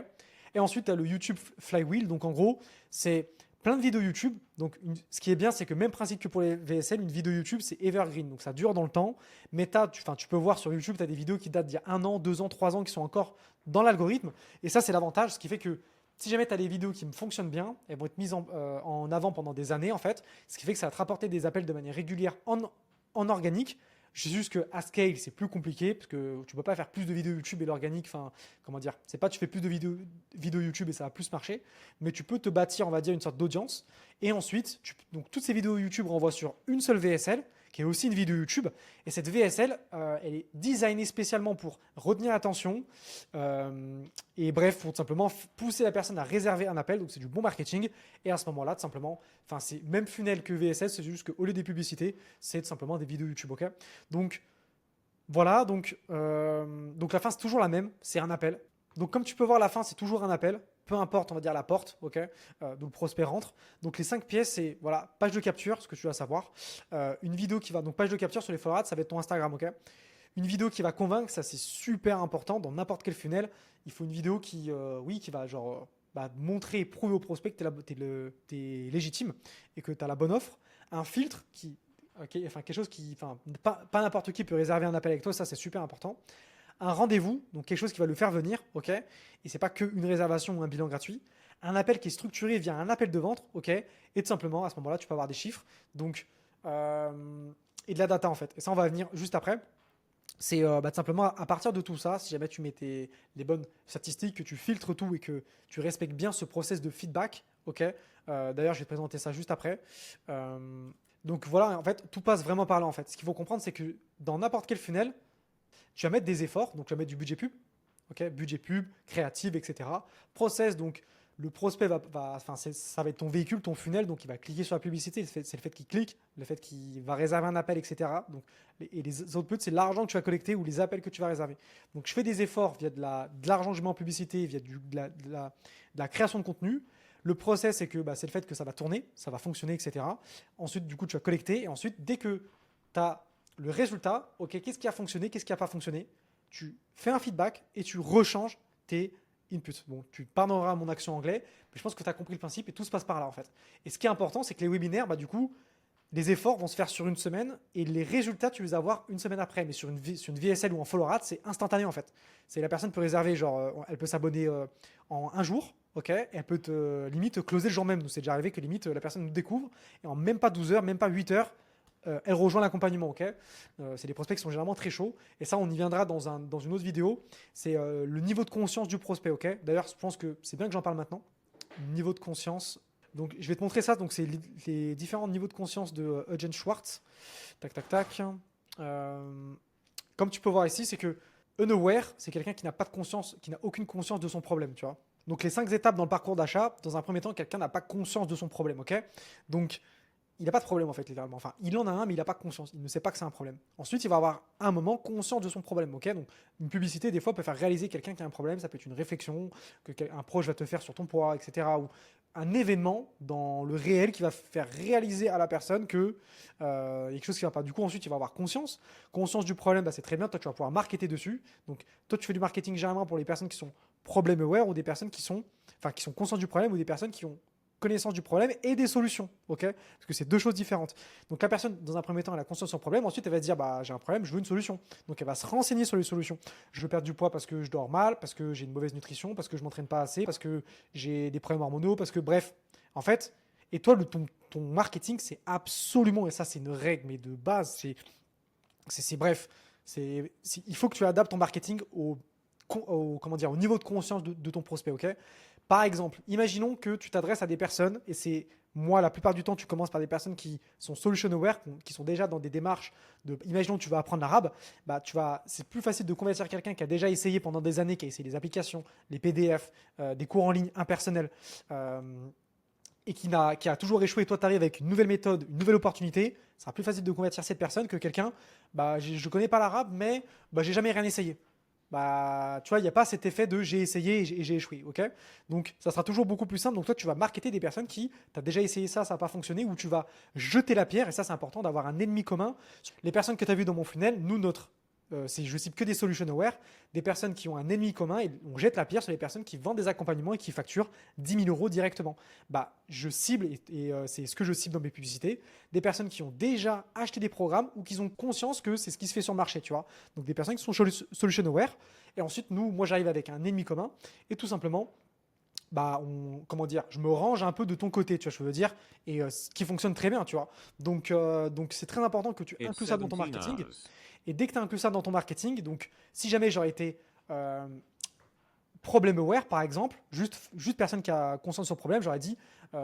Et ensuite, tu as le YouTube Flywheel. Donc en gros, c'est plein de vidéos YouTube. Donc, ce qui est bien, c'est que même principe que pour les VSL, une vidéo YouTube, c'est evergreen. Donc, ça dure dans le temps. Mais tu peux voir sur YouTube, tu as des vidéos qui datent d'il y a 1 an, 2 ans, 3 ans, qui sont encore dans l'algorithme. Et ça, c'est l'avantage. Ce qui fait que si jamais tu as des vidéos qui me fonctionnent bien, elles vont être mises en avant pendant des années, en fait. Ce qui fait que ça va te rapporter des appels de manière régulière en organique. Je sais juste que à scale, c'est plus compliqué parce que tu peux pas faire plus de vidéos YouTube et l'organique, enfin, comment dire, c'est pas tu fais plus de vidéos YouTube et ça va plus marcher, mais tu peux te bâtir, on va dire, une sorte d'audience. Et ensuite, donc toutes ces vidéos YouTube renvoient sur une seule VSL, qui est aussi une vidéo YouTube. Et cette VSL, elle est designée spécialement pour retenir l'attention. Et bref, pour tout simplement pousser la personne à réserver un appel. Donc c'est du bon marketing. Et à ce moment-là, tout simplement, enfin c'est même funnel que VSL, c'est juste qu'au lieu des publicités, c'est tout simplement des vidéos YouTube. Ok, donc voilà, donc la fin c'est toujours la même, c'est un appel. Donc comme tu peux voir, la fin c'est toujours un appel, peu importe, on va dire la porte, ok, donc le prospect rentre. Donc les 5 pièces, c'est voilà, page de capture, ce que tu dois savoir. Une vidéo qui va, donc page de capture sur les follow-ads, ça va être ton Instagram, ok. Une vidéo qui va convaincre, ça c'est super important dans n'importe quel funnel. Il faut une vidéo qui, oui, qui va genre montrer et prouver au prospect que tu es légitime et que tu as la bonne offre. Un filtre qui, ok, enfin quelque chose qui, enfin pas n'importe qui peut réserver un appel avec toi, ça c'est super important. Un rendez-vous, donc quelque chose qui va le faire venir, ok. Et c'est pas qu'une réservation ou un bilan gratuit. Un appel qui est structuré via un appel de vente, ok. Et tout simplement à ce moment-là, tu peux avoir des chiffres, donc et de la data en fait. Et ça, on va venir juste après. C'est tout simplement à partir de tout ça, si jamais tu mets les bonnes statistiques, que tu filtres tout et que tu respectes bien ce process de feedback, ok. D'ailleurs, je vais te présenter ça juste après. Donc voilà, en fait, tout passe vraiment par là en fait. Ce qu'il faut comprendre, c'est que dans n'importe quel funnel, tu vas mettre des efforts, donc tu vas mettre du budget pub, ok, budget pub, créative, etc. Process, donc le prospect enfin, ça va être ton véhicule, ton funnel, donc il va cliquer sur la publicité, c'est le fait qu'il clique, le fait qu'il va réserver un appel, etc. Donc, et les autres buts, c'est l'argent que tu vas collecter ou les appels que tu vas réserver. Donc je fais des efforts via de l'argent que je mets en publicité, via de la création de contenu. Le process, c'est que c'est le fait que ça va tourner, ça va fonctionner, etc. Ensuite, du coup, tu vas collecter. Et ensuite, dès que tu as le résultat, ok, qu'est-ce qui a fonctionné, qu'est-ce qui n'a pas fonctionné, tu fais un feedback et tu rechanges tes inputs. Bon, tu pardonneras mon accent anglais, mais je pense que tu as compris le principe et tout se passe par là en fait. Et ce qui est important, c'est que les webinaires, du coup, les efforts vont se faire sur une semaine et les résultats, tu les avoir une semaine après. Mais sur une VSL ou en follow rate, c'est instantané en fait. C'est la personne peut réserver, genre, elle peut s'abonner en un jour, ok, et elle peut limite closer le jour même. Nous, c'est déjà arrivé que limite la personne nous découvre et en même pas 12 heures, même pas 8 heures, elle rejoint l'accompagnement, ok. C'est des prospects qui sont généralement très chauds. Et ça, on y viendra dans une autre vidéo. C'est le niveau de conscience du prospect, ok. D'ailleurs, je pense que c'est bien que j'en parle maintenant. Niveau de conscience. Donc, je vais te montrer ça. Donc, c'est les différents niveaux de conscience de Eugen Schwartz. Tac, tac, tac. Comme tu peux voir ici, c'est que unaware, c'est quelqu'un qui n'a pas de conscience, qui n'a aucune conscience de son problème, tu vois. Donc, les 5 étapes dans le parcours d'achat, dans un premier temps, quelqu'un n'a pas conscience de son problème, ok. Donc, il n'a pas de problème en fait, littéralement. Enfin, il en a un, mais il n'a pas conscience. Il ne sait pas que c'est un problème. Ensuite, il va avoir un moment conscience de son problème. Ok, donc une publicité, des fois, peut faire réaliser quelqu'un qui a un problème. Ça peut être une réflexion qu'un proche va te faire sur ton poids, etc. Ou un événement dans le réel qui va faire réaliser à la personne que il y a quelque chose qui ne va pas. Du coup, ensuite, il va avoir conscience. Conscience du problème, c'est très bien. Toi, tu vas pouvoir marketer dessus. Donc, toi, tu fais du marketing généralement pour les personnes qui sont problem aware ou des personnes qui sont conscientes du problème ou des personnes qui ont connaissance du problème et des solutions, ok. Parce que c'est deux choses différentes. Donc la personne, dans un premier temps, elle a conscience de son problème. Ensuite, elle va se dire, j'ai un problème, je veux une solution. Donc elle va se renseigner sur les solutions. Je veux perdre du poids parce que je dors mal, parce que j'ai une mauvaise nutrition, parce que je m'entraîne pas assez, parce que j'ai des problèmes hormonaux, parce que bref, en fait. Et toi, ton marketing, c'est absolument, et ça c'est une règle, mais de base, bref, il faut que tu adaptes ton marketing comment dire, au niveau de conscience de ton prospect, ok. Par exemple, imaginons que tu t'adresses à des personnes, et c'est moi, la plupart du temps, tu commences par des personnes qui sont solution aware, qui sont déjà dans des démarches de. Imaginons que tu vas apprendre l'arabe, c'est plus facile de convertir quelqu'un qui a déjà essayé pendant des années, qui a essayé les applications, les PDF, des cours en ligne impersonnels, et qui a toujours échoué. Toi, tu arrives avec une nouvelle méthode, une nouvelle opportunité. Ça sera plus facile de convertir cette personne que quelqu'un, je ne connais pas l'arabe, mais j'ai jamais rien essayé. Tu vois, il n'y a pas cet effet de j'ai essayé et j'ai échoué, ok. Donc, ça sera toujours beaucoup plus simple. Donc, toi, tu vas marketer des personnes qui, tu as déjà essayé ça n'a pas fonctionné, ou tu vas jeter la pierre, et ça, c'est important d'avoir un ennemi commun. Les personnes que tu as vues dans mon funnel, nous, je cible que des solution aware, des personnes qui ont un ennemi commun, et on jette la pierre sur les personnes qui vendent des accompagnements et qui facturent 10 000 euros directement. Je cible, et c'est ce que je cible dans mes publicités, des personnes qui ont déjà acheté des programmes ou qui ont conscience que c'est ce qui se fait sur le marché, tu vois. Donc des personnes qui sont solution aware. Et ensuite, moi, j'arrive avec un ennemi commun, et tout simplement, bah, comment dire, je me range un peu de ton côté, tu vois, je veux dire, et ce qui fonctionne très bien, tu vois. Donc c'est très important que tu It's inclues ça dans ton 17 marketing. hours. Et dès que tu inclus ça dans ton marketing, donc si jamais j'aurais été euh, problem aware, par exemple, juste personne qui a conscience de son problème, j'aurais dit,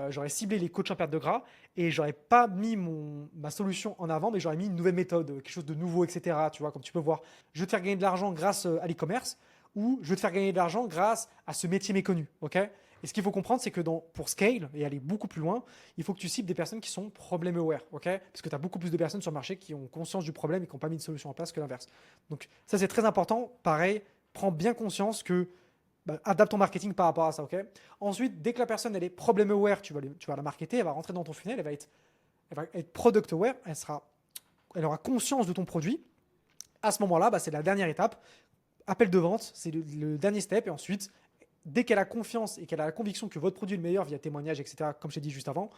j'aurais ciblé les coachs en perte de gras et j'aurais pas mis ma solution en avant, mais j'aurais mis une nouvelle méthode, quelque chose de nouveau, etc. Tu vois, comme tu peux voir, je vais te faire gagner de l'argent grâce à l'e-commerce ou je vais te faire gagner de l'argent grâce à ce métier méconnu. Ok. Et ce qu'il faut comprendre, c'est que pour scale et aller beaucoup plus loin, il faut que tu cibles des personnes qui sont problem aware. Ok. Parce que tu as beaucoup plus de personnes sur le marché qui ont conscience du problème et qui n'ont pas mis de solution en place que l'inverse. Donc, ça, c'est très important. Pareil, prends bien conscience que bah, adapte ton marketing par rapport à ça, ok. Ensuite, dès que la personne elle est problem aware, tu vas la marketer, elle va rentrer dans ton funnel, elle va être product aware, elle aura conscience de ton produit. À ce moment-là, bah, c'est la dernière étape. Appel de vente, c'est le dernier step. Et ensuite, dès qu'elle a confiance et qu'elle a la conviction que votre produit est le meilleur via témoignage, etc., comme je t'ai dit juste avant,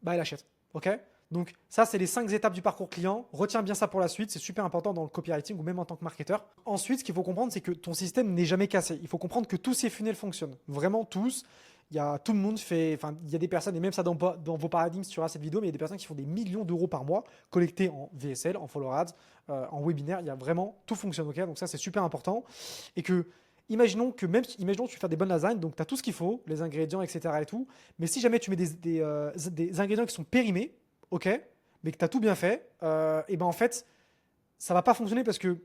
bah, elle achète. Ok. Donc ça, c'est les 5 étapes du parcours client. Retiens bien ça pour la suite, c'est super important dans le copywriting ou même en tant que marketeur. Ensuite, ce qu'il faut comprendre, c'est que ton système n'est jamais cassé. Il faut comprendre que tous ces funnels fonctionnent. Vraiment tous. Tout le monde fait, enfin, il y a des personnes, et même ça dans vos paradigmes, si tu regardes cette vidéo, mais il y a des personnes qui font des millions d'euros par mois collectés en VSL, en follow ads, en webinaire. Il y a vraiment, tout fonctionne, ok. Donc ça, c'est super important. Et que, imaginons que tu fais des bonnes lasagnes, donc tu as tout ce qu'il faut, les ingrédients, etc. et tout. Mais si jamais tu mets des ingrédients qui sont périmés, ok, mais que tu as tout bien fait, et ben en fait, ça va pas fonctionner parce que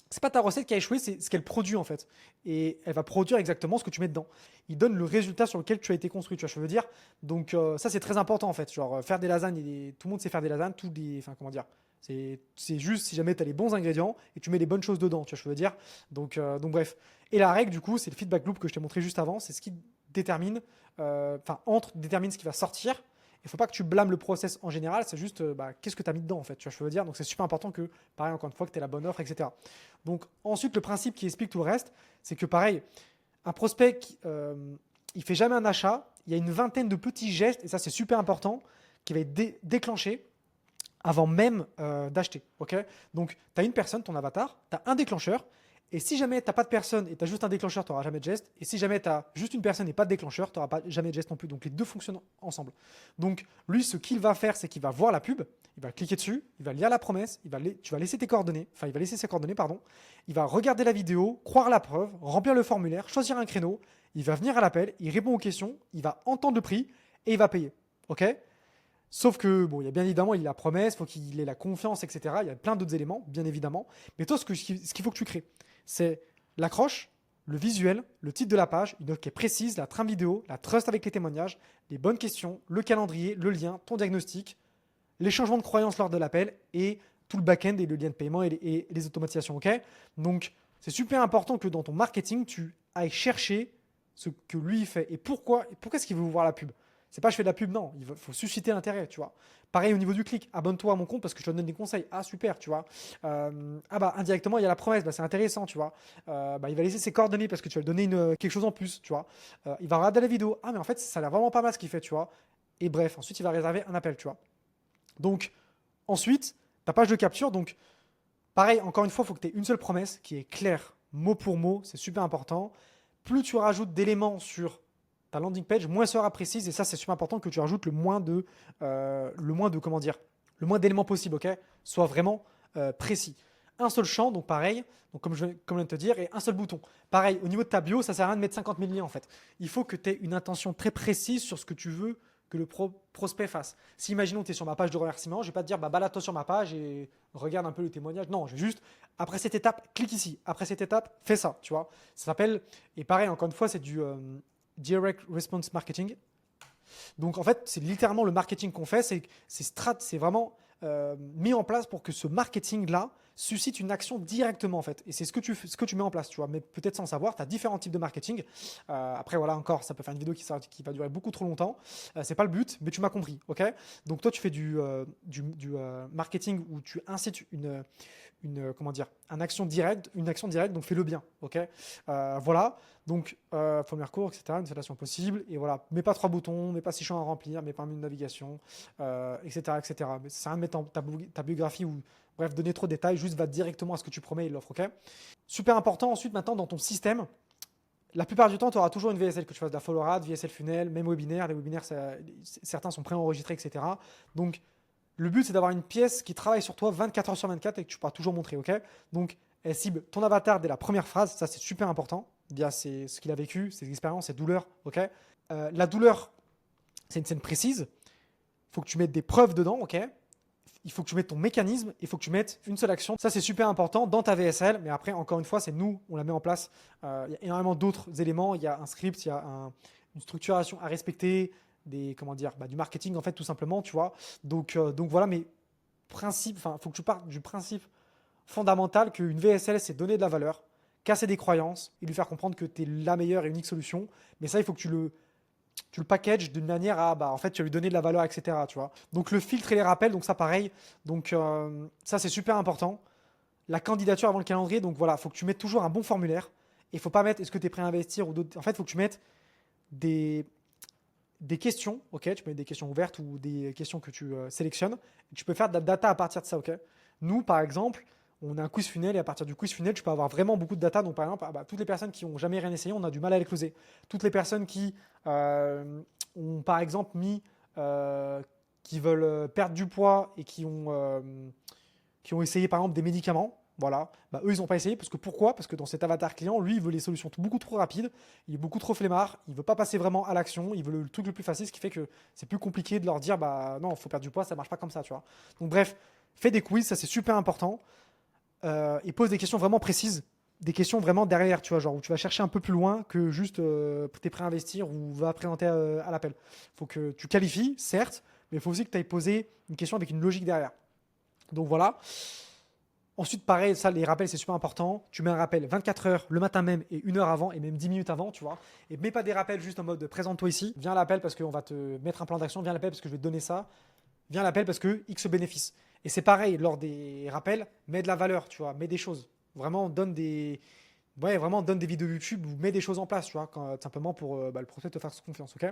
c'est pas ta recette qui a échoué, c'est ce qu'elle produit en fait. Et elle va produire exactement ce que tu mets dedans. Il donne le résultat sur lequel tu as été construit, tu vois, je veux dire. Donc ça c'est très important en fait. Genre faire des lasagnes, tout le monde sait faire des lasagnes, enfin comment dire. C'est juste si jamais tu as les bons ingrédients et tu mets les bonnes choses dedans, tu vois, je veux dire. Donc bref. Et la règle du coup, c'est le feedback loop que je t'ai montré juste avant, c'est ce qui détermine, détermine ce qui va sortir. Il ne faut pas que tu blâmes le process en général, c'est juste bah, qu'est-ce que tu as mis dedans en fait, tu vois, je veux dire. Donc c'est super important que, pareil, encore une fois, que tu aies la bonne offre, etc. Donc ensuite, le principe qui explique tout le reste, c'est que pareil, un prospect, il fait jamais un achat, il y a une vingtaine de petits gestes, et ça c'est super important, qui va être déclenché avant même d'acheter. Ok. Donc tu as une personne, ton avatar, tu as un déclencheur, et si jamais tu n'as pas de personne et tu as juste un déclencheur, tu n'auras jamais de geste. Et si jamais tu as juste une personne et pas de déclencheur, tu n'auras pas jamais de geste non plus. Donc les deux fonctionnent ensemble. Donc lui, ce qu'il va faire, c'est qu'il va voir la pub, il va cliquer dessus, il va lire la promesse, tu vas laisser tes coordonnées, enfin il va laisser ses coordonnées, pardon. Il va regarder la vidéo, croire la preuve, remplir le formulaire, choisir un créneau, il va venir à l'appel, il répond aux questions, il va entendre le prix et il va payer. Ok. Sauf que, bon, il y a bien évidemment, il y a la promesse, il faut qu'il ait la confiance, etc. Il y a plein d'autres éléments, bien évidemment. Mais toi, ce qu'il faut que tu crées, c'est l'accroche, le visuel, le titre de la page, une offre qui est précise, la trame vidéo, la trust avec les témoignages, les bonnes questions, le calendrier, le lien, ton diagnostic, les changements de croyance lors de l'appel et tout le back-end et le lien de paiement et les automatisations. Ok. Donc, c'est super important que dans ton marketing, tu ailles chercher ce que lui fait et pourquoi est-ce qu'il veut voir la pub. C'est pas je fais de la pub, non. Il faut susciter l'intérêt, tu vois. Pareil au niveau du clic, abonne-toi à mon compte parce que je te donne des conseils. Ah super, tu vois. Ah bah indirectement il y a la promesse, bah, c'est intéressant, tu vois. Bah, il va laisser ses coordonnées parce que tu vas lui donner quelque chose en plus, tu vois. Il va regarder la vidéo. Ah mais en fait ça a l'air vraiment pas mal ce qu'il fait, tu vois. Et bref, ensuite il va réserver un appel, tu vois. Donc ensuite, ta page de capture, donc pareil, encore une fois, il faut que tu aies une seule promesse qui est claire, mot pour mot, c'est super important. Plus tu rajoutes d'éléments sur ta landing page, moins elle sera précise. Et ça, c'est super important que tu rajoutes comment dire, le moins d'éléments possible, ok. Sois vraiment précis. Un seul champ, donc pareil, donc comme je viens de te dire, et un seul bouton. Pareil, au niveau de ta bio, ça sert à rien de mettre 50 000 liens en fait. Il faut que tu aies une intention très précise sur ce que tu veux que le prospect fasse. Si imaginons tu es sur ma page de remerciement, je vais pas te dire bah, balade-toi sur ma page et regarde un peu le témoignage. Non, je vais juste, après cette étape, clique ici. Après cette étape, fais ça, tu vois. Ça s'appelle, et pareil, encore une fois, c'est du direct response marketing. Donc en fait, c'est littéralement le marketing qu'on fait, c'est vraiment mis en place pour que ce marketing-là suscite une action directement en fait. Et c'est ce que tu mets en place, tu vois. Mais peut-être sans savoir, tu as différents types de marketing. Après voilà, encore, ça peut faire une vidéo qui va durer beaucoup trop longtemps. C'est pas le but, mais tu m'as compris, ok. Donc toi, tu fais du marketing où tu incites comment dire, une action directe, donc fais-le bien, ok. Voilà. Donc, formulaire court, etc., une installation possible, et voilà, mets pas 3 boutons, mets pas 6 champs à remplir, mets pas un menu de navigation, etc., etc. Mais ça sert à rien de mettre ta biographie ou, bref, donner trop de détails, juste va directement à ce que tu promets et l'offre, ok. Super important ensuite, maintenant, dans ton système, La plupart du temps, tu auras toujours une VSL, que tu fasses de la follow rate, VSL funnel, même webinaire. Les webinaires, certains sont préenregistrés, etc. Donc, le but, c'est d'avoir une pièce qui travaille sur toi 24 heures sur 24 et que tu pourras toujours montrer. Ok. Donc, elle cible ton avatar dès la première phrase. Ça, c'est super important. Dire c'est ce qu'il a vécu, ses expériences, ses douleurs. Ok. La douleur, c'est une scène précise. Il faut que tu mettes des preuves dedans. Ok. Il faut que tu mettes ton mécanisme, il faut que tu mettes une seule action. Ça, c'est super important dans ta VSL, mais après, encore une fois, c'est nous, on la met en place. Il y a énormément d'autres éléments. Il y a un script, il y a une structuration à respecter, du marketing, en fait, tout simplement, tu vois. Donc voilà, mais il faut que tu partes du principe fondamental qu'une VSL, c'est donner de la valeur, casser des croyances et lui faire comprendre que tu es la meilleure et unique solution. Mais ça, il faut que tu le packages d'une manière à, en fait, tu vas lui donner de la valeur, etc. Tu vois. Donc le filtre et les rappels, donc ça pareil. Donc ça, c'est super important. La candidature avant le calendrier, donc voilà, il faut que tu mettes toujours un bon formulaire. Il ne faut pas mettre est-ce que tu es prêt à investir ou d'autres. En fait, il faut que tu mettes des, des questions, ok. Tu mets des questions ouvertes ou des questions que tu sélectionnes. Et tu peux faire de la data à partir de ça, ok. Nous, par exemple, on a un quiz funnel et à partir du quiz funnel, tu peux avoir vraiment beaucoup de data. Donc, par exemple, toutes les personnes qui n'ont jamais rien essayé, on a du mal à les closer. Toutes les personnes qui ont, par exemple, qui veulent perdre du poids et qui ont essayé, par exemple, des médicaments, voilà, eux, ils n'ont pas essayé. Parce que pourquoi? Parce que dans cet avatar client, lui, il veut les solutions beaucoup trop rapides. Il est beaucoup trop flemmard. Il ne veut pas passer vraiment à l'action. Il veut le truc le plus facile, ce qui fait que c'est plus compliqué de leur dire, non, il faut perdre du poids, ça ne marche pas comme ça, tu vois. Donc, bref, fais des quiz, ça c'est super important. Et pose des questions vraiment précises, des questions vraiment derrière, tu vois, genre où tu vas chercher un peu plus loin que juste t'es prêt à investir ou va présenter à l'appel. Il faut que tu qualifies, certes, mais il faut aussi que tu ailles poser une question avec une logique derrière. Donc voilà. Ensuite, pareil, ça, les rappels, c'est super important. Tu mets un rappel 24 heures le matin même et 1 heure avant et même 10 minutes avant, tu vois. Et mets pas des rappels juste en mode présente-toi ici. Viens à l'appel parce qu'on va te mettre un plan d'action. Viens à l'appel parce que je vais te donner ça. Viens à l'appel parce que X bénéfice. Et c'est pareil, lors des rappels, mets de la valeur, tu vois, mets des choses. Vraiment, vraiment, donne des vidéos YouTube ou mets des choses en place, tu vois, simplement pour le prospect te faire confiance, ok.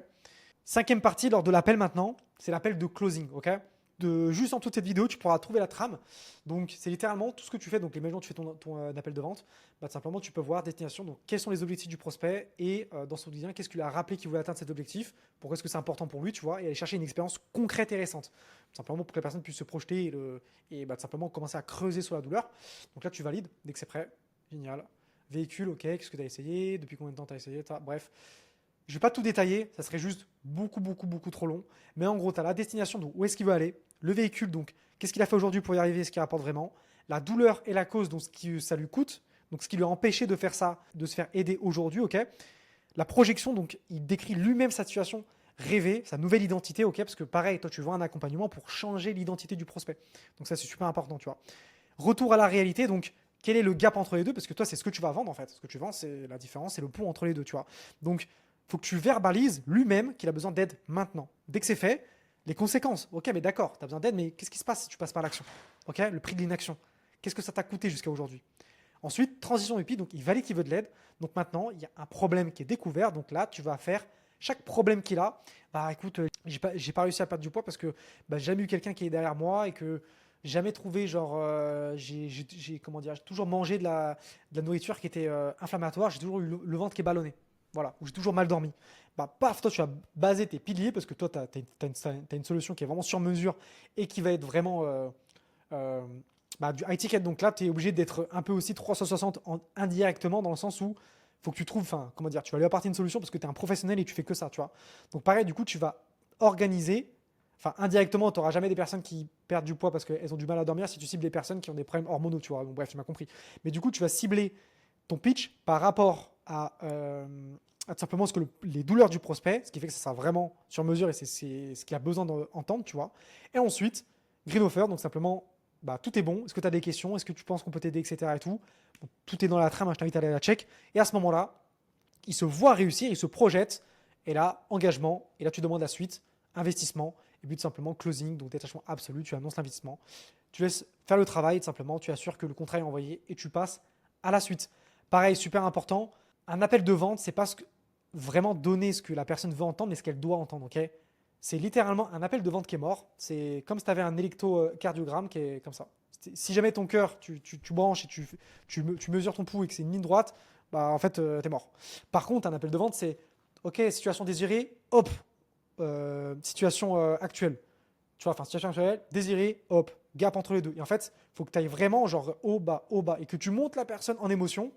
Cinquième partie, lors de l'appel maintenant, c'est l'appel de closing, ok. Juste en toute cette vidéo, tu pourras trouver la trame. Donc, c'est littéralement tout ce que tu fais. Donc, imaginons que tu fais ton appel de vente. Simplement, tu peux voir destination. Donc, quels sont les objectifs du prospect et dans son quotidien, qu'est-ce qu'il a rappelé qu'il voulait atteindre cet objectif. Pourquoi est-ce que c'est important pour lui, tu vois, et aller chercher une expérience concrète et récente. Simplement pour que la personne puisse se projeter et simplement commencer à creuser sur la douleur. Donc là, tu valides dès que c'est prêt. Génial. Véhicule, ok. Qu'est-ce que tu as essayé? Depuis combien de temps tu as essayé? Bref. Je ne vais pas tout détailler, ça serait juste beaucoup trop long. Mais en gros, tu as la destination, donc où est-ce qu'il veut aller, le véhicule, donc qu'est-ce qu'il a fait aujourd'hui pour y arriver, ce qu'il rapporte vraiment, la douleur et la cause, donc ce que ça lui coûte, donc ce qui lui a empêché de faire ça, de se faire aider aujourd'hui, ok. La projection, donc il décrit lui-même sa situation rêvée, sa nouvelle identité, ok, parce que pareil, toi tu vois un accompagnement pour changer l'identité du prospect. Donc ça c'est super important, tu vois. Retour à la réalité, donc quel est le gap entre les deux, parce que toi c'est ce que tu vas vendre en fait. Ce que tu vends, c'est la différence, c'est le pont entre les deux, tu vois. Donc il faut que tu verbalises lui-même qu'il a besoin d'aide maintenant. Dès que c'est fait, les conséquences. Ok, mais d'accord, tu as besoin d'aide, mais qu'est-ce qui se passe si tu passes par l'action? Ok, le prix de l'inaction. Qu'est-ce que ça t'a coûté jusqu'à aujourd'hui? Ensuite, transition EPI, donc il valide qu'il veut de l'aide. Donc maintenant, il y a un problème qui est découvert. Donc là, tu vas faire chaque problème qu'il a. Écoute, j'ai pas réussi à perdre du poids parce que j'ai jamais eu quelqu'un qui est derrière moi et que j'ai jamais trouvé, j'ai toujours mangé de la nourriture qui était inflammatoire. J'ai toujours eu le ventre qui est ballonné. Voilà, ou j'ai toujours mal dormi. Paf, toi, tu vas baser tes piliers parce que toi, tu as une solution qui est vraiment sur mesure et qui va être vraiment euh, du high ticket. Donc là, tu es obligé d'être un peu aussi 360 indirectement dans le sens où il faut que tu trouves, tu vas lui apporter une solution parce que tu es un professionnel et tu fais que ça, tu vois. Donc pareil, du coup, tu vas organiser, indirectement, tu n'auras jamais des personnes qui perdent du poids parce qu'elles ont du mal à dormir si tu cibles des personnes qui ont des problèmes hormonaux, tu vois. Donc bref, tu m'as compris. Mais du coup, tu vas cibler ton pitch par rapport à tout simplement les douleurs du prospect, ce qui fait que ça sera vraiment sur mesure et c'est ce qu'il a besoin d'entendre, tu vois. Et ensuite, green offer, donc simplement, tout est bon. Est-ce que tu as des questions? Est-ce que tu penses qu'on peut t'aider, etc. et tout. Donc, tout est dans la trame, hein, je t'invite à aller la check. Et à ce moment-là, il se voit réussir, il se projette. Et là, engagement. Et là, tu demandes la suite, investissement. Et puis tout simplement, closing, donc détachement absolu. Tu annonces l'investissement. Tu laisses faire le travail, et tout simplement, tu assures que le contrat est envoyé et tu passes à la suite. Pareil, super important. Un appel de vente, c'est pas vraiment donner ce que la personne veut entendre, mais ce qu'elle doit entendre. Ok, c'est littéralement un appel de vente qui est mort. C'est comme si tu avais un électrocardiogramme qui est comme ça. Si jamais ton cœur, tu branches et tu mesures ton pouls et que c'est une ligne droite, bah en fait, t'es mort. Par contre, un appel de vente, c'est ok, situation désirée, hop, situation actuelle. Tu vois, enfin, situation actuelle, désirée, hop, gap entre les deux. Et en fait, il faut que tu ailles vraiment, genre, haut, bas, et que tu montes la personne en émotion,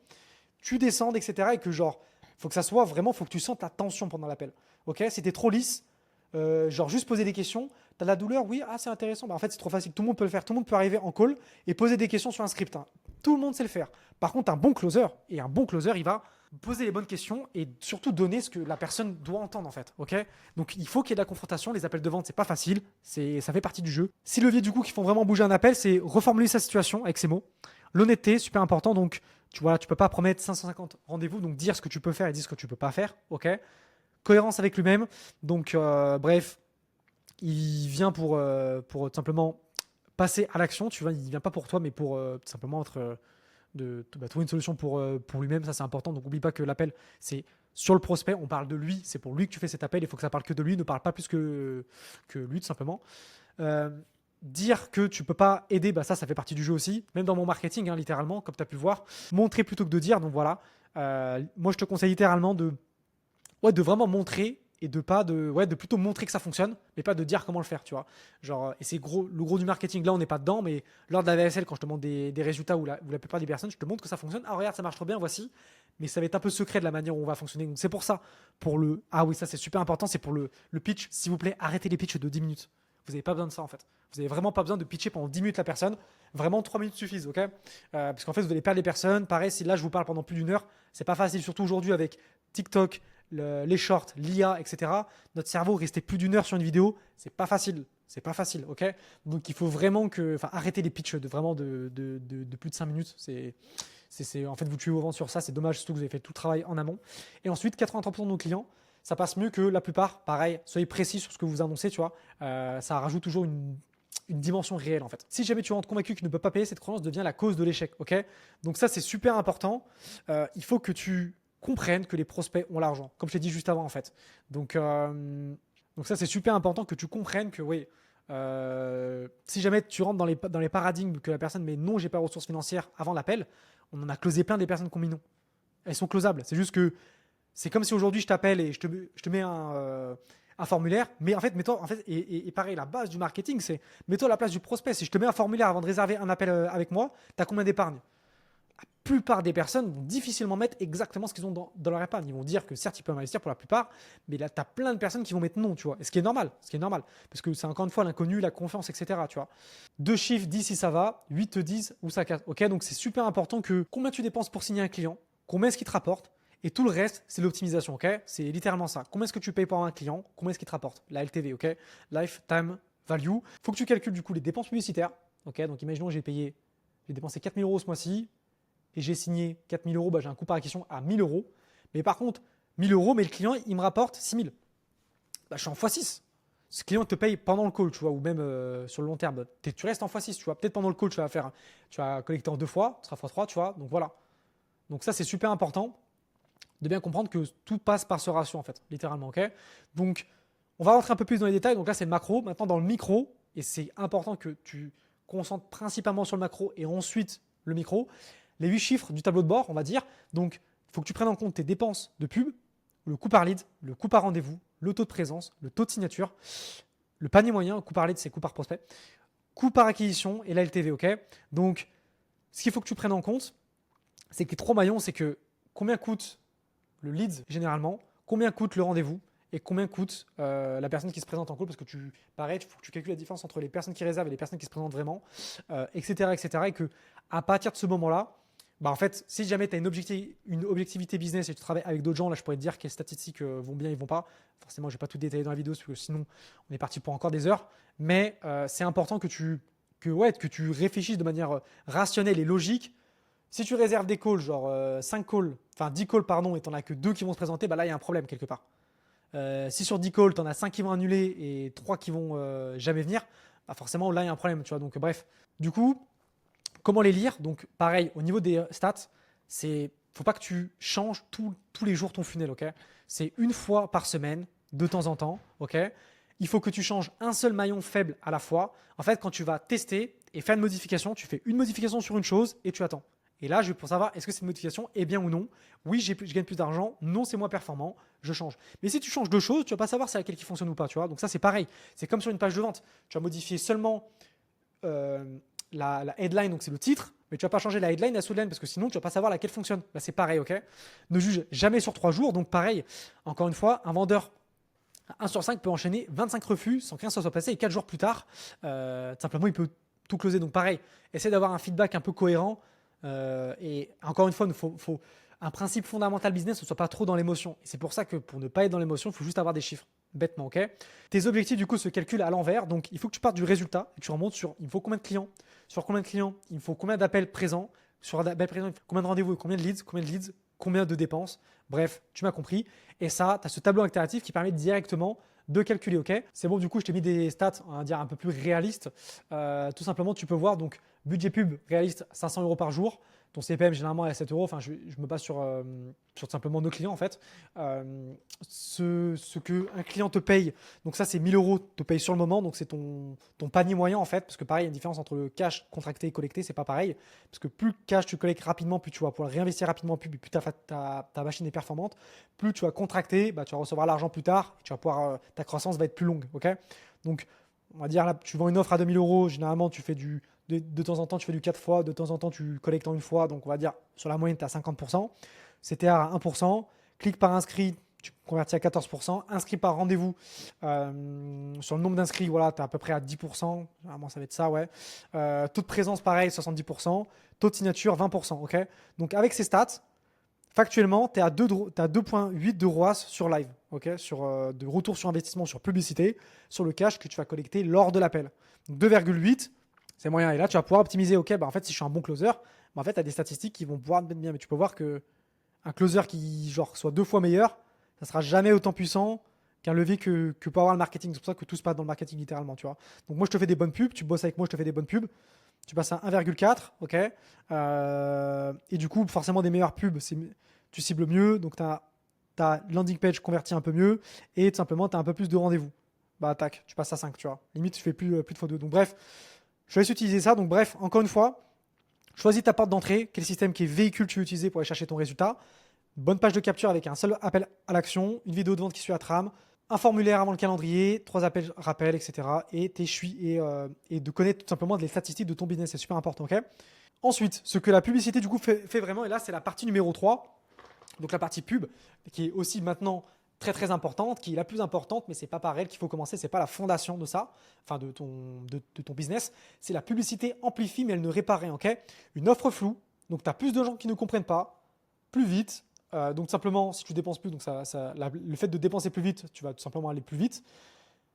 tu descendes, etc. Et que, genre, faut que ça soit vraiment, faut que tu sentes la tension pendant l'appel. Ok? Si t'es trop lisse, genre, juste poser des questions, t'as de la douleur, oui, ah, c'est intéressant. Bah, en fait, c'est trop facile, tout le monde peut le faire, tout le monde peut arriver en call et poser des questions sur un script, hein. Tout le monde sait le faire. Par contre, un bon closer, et un bon closer, il va poser les bonnes questions et surtout donner ce que la personne doit entendre en fait. Ok? Donc il faut qu'il y ait de la confrontation. Les appels de vente, c'est pas facile, ça fait partie du jeu. 6 leviers du coup qui font vraiment bouger un appel, c'est reformuler sa situation avec ses mots. L'honnêteté, super important. Donc tu vois, tu peux pas promettre 550 rendez-vous, donc dire ce que tu peux faire et dire ce que tu peux pas faire. Ok? Cohérence avec lui-même. Donc bref, il vient pour tout simplement passer à l'action. Tu vois, il vient pas pour toi, mais pour tout simplement être trouver une solution pour lui-même, ça c'est important. Donc n'oublie pas que l'appel, c'est sur le prospect, on parle de lui, c'est pour lui que tu fais cet appel, il faut que ça parle que de lui, ne parle pas plus que lui tout simplement. Euh, Dire que tu peux pas aider, bah ça fait partie du jeu aussi, même dans mon marketing, hein, littéralement, comme tu as pu le voir. Montrer plutôt que de dire, donc voilà. Moi je te conseille littéralement de vraiment montrer et de plutôt montrer que ça fonctionne, mais pas de dire comment le faire, tu vois. Genre, et c'est le gros du marketing. Là, on n'est pas dedans, mais lors de la VSL, quand je te montre des résultats où la plupart des personnes, je te montre que ça fonctionne. Ah, regarde, ça marche trop bien, voici. Mais ça va être un peu secret de la manière où on va fonctionner. Donc, c'est pour ça, ah oui, ça c'est super important, c'est pour le pitch. S'il vous plaît, arrêtez les pitchs de 10 minutes. Vous n'avez pas besoin de ça en fait. Vous n'avez vraiment pas besoin de pitcher pendant 10 minutes la personne. Vraiment 3 minutes suffisent, ok? Parce qu'en fait, vous allez perdre les personnes. Pareil, si là je vous parle pendant plus d'1 heure, c'est pas facile, surtout aujourd'hui avec TikTok, les shorts, l'IA, etc. Notre cerveau restait plus d'1 heure sur une vidéo, c'est pas facile. C'est pas facile, ok? Donc il faut vraiment arrêter les pitchs de plus de 5 minutes. En fait, vous tuez au vent sur ça, c'est dommage, surtout que vous avez fait tout le travail en amont. Et ensuite, 83% de nos clients, ça passe mieux que la plupart. Pareil, soyez précis sur ce que vous annoncez, tu vois. Ça rajoute toujours une dimension réelle en fait. Si jamais tu rentres convaincu qu'il ne peut pas payer, cette croyance devient la cause de l'échec, ok? Donc ça, c'est super important. Il faut que tu comprennent que les prospects ont l'argent, comme je t'ai dit juste avant en fait. Donc ça c'est super important que tu comprennes que oui, si jamais tu rentres dans les paradigmes que la personne met non, j'ai pas de ressources financières avant l'appel, on en a closé plein des personnes qui ont mis non. Elles sont closables. C'est juste que c'est comme si aujourd'hui je t'appelle et je te mets un formulaire, mais en fait, et pareil, la base du marketing, c'est mets-toi à la place du prospect. Si je te mets un formulaire avant de réserver un appel avec moi, tu as combien d'épargne? La plupart des personnes vont difficilement mettre exactement ce qu'ils ont dans leur épargne. Ils vont dire que certes, ils peuvent investir pour la plupart, mais là, tu as plein de personnes qui vont mettre non, tu vois. Et ce qui est normal, parce que c'est encore une fois l'inconnu, la confiance, etc. Tu vois. 2 chiffres disent si ça va, 8 te disent où ça casse. Ok, donc c'est super important que combien tu dépenses pour signer un client, combien est-ce qu'il te rapporte, et tout le reste, c'est l'optimisation, ok? C'est littéralement ça. Combien est-ce que tu payes pour un client? Combien est-ce qu'il te rapporte? La LTV, ok? Lifetime Value. Il faut que tu calcules du coup les dépenses publicitaires, ok? Donc imaginons j'ai dépensé 4 000 euros ce mois-ci, et j'ai signé 4 000 euros, bah, j'ai un coût par acquisition à 1 000 euros. Mais par contre, 1 000 euros, mais le client, il me rapporte 6 000. Bah, je suis en x6. Ce client te paye pendant le call, tu vois, ou même sur le long terme. Tu restes en x6, tu vois. Peut-être pendant le call, tu vas collecter en 2 fois, ce sera x3, tu vois. Donc voilà. Donc ça, c'est super important de bien comprendre que tout passe par ce ratio, en fait, littéralement, ok? Donc, on va rentrer un peu plus dans les détails. Donc là, c'est le macro. Maintenant, dans le micro, et c'est important que tu concentres principalement sur le macro et ensuite le micro, les 8 chiffres du tableau de bord, on va dire. Donc, il faut que tu prennes en compte tes dépenses de pub, le coût par lead, le coût par rendez-vous, le taux de présence, le taux de signature, le panier moyen, coût par lead, c'est coût par prospect, coût par acquisition et la LTV, ok? Donc, ce qu'il faut que tu prennes en compte, c'est que les 3 maillons, c'est que combien coûte le lead généralement, combien coûte le rendez-vous et combien coûte la personne qui se présente en call, parce que pareil, il faut que tu calcules la différence entre les personnes qui réservent et les personnes qui se présentent vraiment, etc., etc. Et que à partir de ce moment-là, bah en fait, si jamais tu as une objectivité business et tu travailles avec d'autres gens, là je pourrais te dire quelles statistiques vont bien, ils vont pas. Forcément, je vais pas tout détailler dans la vidéo parce que sinon on est parti pour encore des heures. Mais c'est important que tu réfléchisses de manière rationnelle et logique. Si tu réserves des calls, genre 5 calls, enfin 10 calls, pardon, et tu n'en as que 2 qui vont se présenter, bah là il y a un problème quelque part. Si sur 10 calls, tu en as 5 qui vont annuler et 3 qui vont jamais venir, bah forcément là il y a un problème, tu vois. Donc bref, du coup, comment les lire? Donc pareil, au niveau des stats, faut pas que tu changes tous les jours ton funnel, ok? C'est une fois par semaine, de temps en temps, ok? Il faut que tu changes un seul maillon faible à la fois. En fait, quand tu vas tester et faire une modification, tu fais une modification sur une chose et tu attends. Et là, je vais pour savoir est-ce que cette modification est bien ou non. Oui, je gagne plus d'argent. Non, c'est moins performant. Je change. Mais si tu changes de choses, tu vas pas savoir c'est laquelle qui fonctionne ou pas. Tu vois. Donc ça, c'est pareil. C'est comme sur une page de vente. Tu vas modifier seulement euh, la headline, donc c'est le titre, mais tu vas pas changer la headline, la sous-line, parce que sinon tu vas pas savoir laquelle fonctionne. Là, c'est pareil, ok. Ne juge jamais sur 3 jours. Donc pareil, encore une fois, un vendeur 1 sur 5 peut enchaîner 25 refus sans qu'un soit passé et 4 jours plus tard, simplement il peut tout closer. Donc pareil, essaie d'avoir un feedback un peu cohérent. Et encore une fois, il faut un principe fondamental business, ne soit pas trop dans l'émotion. Et c'est pour ça que pour ne pas être dans l'émotion, il faut juste avoir des chiffres, bêtement, ok. Tes objectifs du coup se calculent à l'envers, donc il faut que tu partes du résultat et tu remontes sur il me faut combien de clients, sur combien de clients, il me faut combien d'appels présents, sur d'appels présents, il faut combien de rendez-vous, combien de leads, combien de dépenses. Bref, tu m'as compris. Et ça, tu as ce tableau interactif qui permet directement de calculer, ok. C'est bon, du coup, je t'ai mis des stats, on va dire un peu plus réalistes. Tout simplement, tu peux voir donc budget pub réaliste 500 euros par jour. Ton CPM généralement est à 7 euros. Enfin, je me base sur simplement nos clients en fait. Ce que un client te paye, donc ça c'est 1000 euros, te paye sur le moment, donc c'est ton panier moyen en fait. Parce que pareil, il y a une différence entre le cash contracté et collecté, c'est pas pareil. Parce que plus le cash tu collectes rapidement, plus tu vas pouvoir le réinvestir rapidement en pub, et plus ta machine est performante. Plus tu vas contracter, bah, tu vas recevoir l'argent plus tard, et tu vas pouvoir, ta croissance va être plus longue. Ok. Donc on va dire là, tu vends une offre à 2000 euros, généralement tu fais de temps en temps, tu fais du 4 fois, de temps en temps, tu collectes en une fois. Donc, on va dire, sur la moyenne, tu as 50%. CTR à 1%. Clic par inscrit, tu convertis à 14%. Inscrit par rendez-vous, sur le nombre d'inscrits, voilà, tu es à peu près à 10%. Généralement, ça va être ça, ouais. Taux de présence, pareil, 70%. Taux de signature, 20%. Ok. Donc, avec ces stats, factuellement, tu es à 2,8 de ROAS sur live, ok, de retour sur investissement sur publicité, sur le cash que tu vas collecter lors de l'appel. 2,8, c'est moyen. Et là, tu vas pouvoir optimiser. Ok, bah en fait, si je suis un bon closer, bah en fait, tu as des statistiques qui vont pouvoir te mettre bien. Mais tu peux voir que un closer qui genre, soit 2 fois meilleur, ça sera jamais autant puissant qu'un levier que peut avoir le marketing. C'est pour ça que tout se passe dans le marketing littéralement. Tu vois. Donc, moi, je te fais des bonnes pubs. Tu bosses avec moi, je te fais des bonnes pubs. Tu passes à 1,4. Ok. Et du coup, forcément, des meilleures pubs, tu cibles mieux. Donc, ta landing page convertit un peu mieux. Et tout simplement, tu as un peu plus de rendez-vous. Bah, tac, tu passes à 5. Tu vois. Limite, tu fais plus de x2. Donc, bref. Je laisse utiliser ça. Donc, bref, encore une fois, choisis ta porte d'entrée, quel système, quel véhicule tu veux utiliser pour aller chercher ton résultat. Bonne page de capture avec un seul appel à l'action, une vidéo de vente qui suit la trame, un formulaire avant le calendrier, 3 appels, rappels, etc. Et et de connaître tout simplement les statistiques de ton business. C'est super important. Ok. Ensuite, ce que la publicité du coup fait vraiment, et là, c'est la partie numéro 3. Donc, la partie pub, qui est aussi maintenant très très importante, qui est la plus importante, mais c'est pas par elle qu'il faut commencer, c'est pas la fondation de ça, enfin de ton business, c'est la publicité amplifie mais elle ne répare rien, ok. Une offre floue, donc tu as plus de gens qui ne comprennent pas, plus vite, donc simplement si tu dépenses plus, donc le fait de dépenser plus vite, tu vas tout simplement aller plus vite.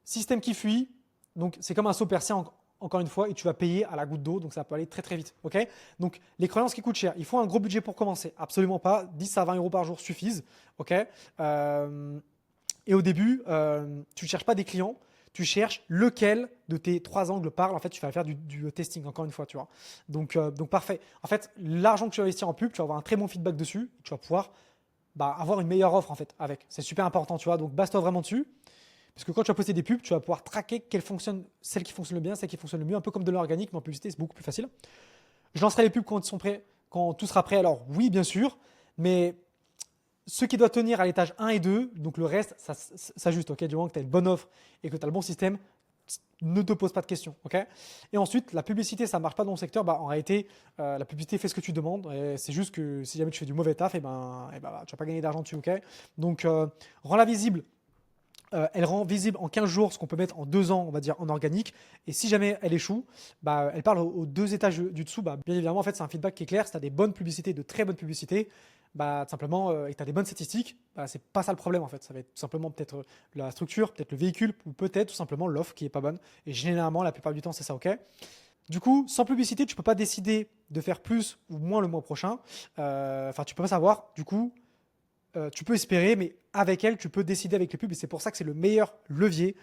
Système qui fuit, donc c'est comme un seau percé encore une fois, et tu vas payer à la goutte d'eau, donc ça peut aller très très vite. Ok. Donc les croyances qui coûtent cher, il faut un gros budget pour commencer. Absolument pas. 10 à 20 euros par jour suffisent. Ok. Et au début, tu ne cherches pas des clients, tu cherches lequel de tes 3 angles parle. En fait, tu vas faire du testing encore une fois, tu vois. Donc parfait. En fait, l'argent que tu vas investir en pub, tu vas avoir un très bon feedback dessus, et tu vas pouvoir avoir une meilleure offre en fait avec. C'est super important, tu vois. Donc base-toi vraiment dessus. Parce que quand tu vas poster des pubs, tu vas pouvoir traquer celles qui fonctionnent le bien, celles qui fonctionnent le mieux, un peu comme de l'organique, mais en publicité, c'est beaucoup plus facile. Je lancerai les pubs quand ils sont prêts, quand tout sera prêt. Alors oui, bien sûr, mais ce qui doit tenir à l'étage 1 et 2, donc le reste, ça s'ajuste. Ok, du moment que tu as une bonne offre et que tu as le bon système, ne te pose pas de questions. Ok. Et ensuite, la publicité, ça ne marche pas dans mon secteur. En réalité, la publicité fait ce que tu demandes. C'est juste que si jamais tu fais du mauvais taf, tu ne vas pas gagner d'argent dessus. Ok. Donc, rends-la visible. Elle rend visible en 15 jours ce qu'on peut mettre en 2 ans, on va dire, en organique. Et si jamais elle échoue, elle parle aux 2 étages du dessous. Bien évidemment, en fait, c'est un feedback qui est clair. Si tu as des bonnes publicités, de très bonnes publicités, tout simplement, et que tu as des bonnes statistiques, c'est pas ça le problème en fait. Ça va être tout simplement peut-être la structure, peut-être le véhicule, ou peut-être tout simplement l'offre qui est pas bonne. Et généralement, la plupart du temps, c'est ça, ok. Du coup, sans publicité, tu peux pas décider de faire plus ou moins le mois prochain. Tu peux pas savoir. Du coup, tu peux espérer, mais avec elle, tu peux décider avec les pubs. Et c'est pour ça que c'est le meilleur levier.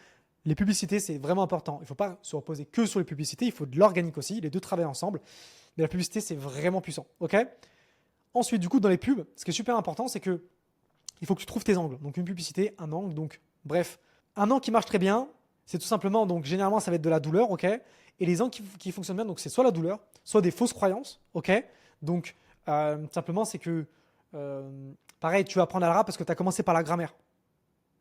Les publicités, c'est vraiment important. Il ne faut pas se reposer que sur les publicités. Il faut de l'organique aussi. Les deux travaillent ensemble. Mais la publicité, c'est vraiment puissant. Ok. Ensuite, du coup, dans les pubs, ce qui est super important, c'est que il faut que tu trouves tes angles. Donc, une publicité, un angle. Donc, bref, un angle qui marche très bien, c'est tout simplement, donc généralement, ça va être de la douleur. Ok. Et les angles qui fonctionnent bien, donc c'est soit la douleur, soit des fausses croyances. Ok. Donc, Simplement, c'est que, pareil, tu vas apprendre à l'arabe parce que tu as commencé par la grammaire.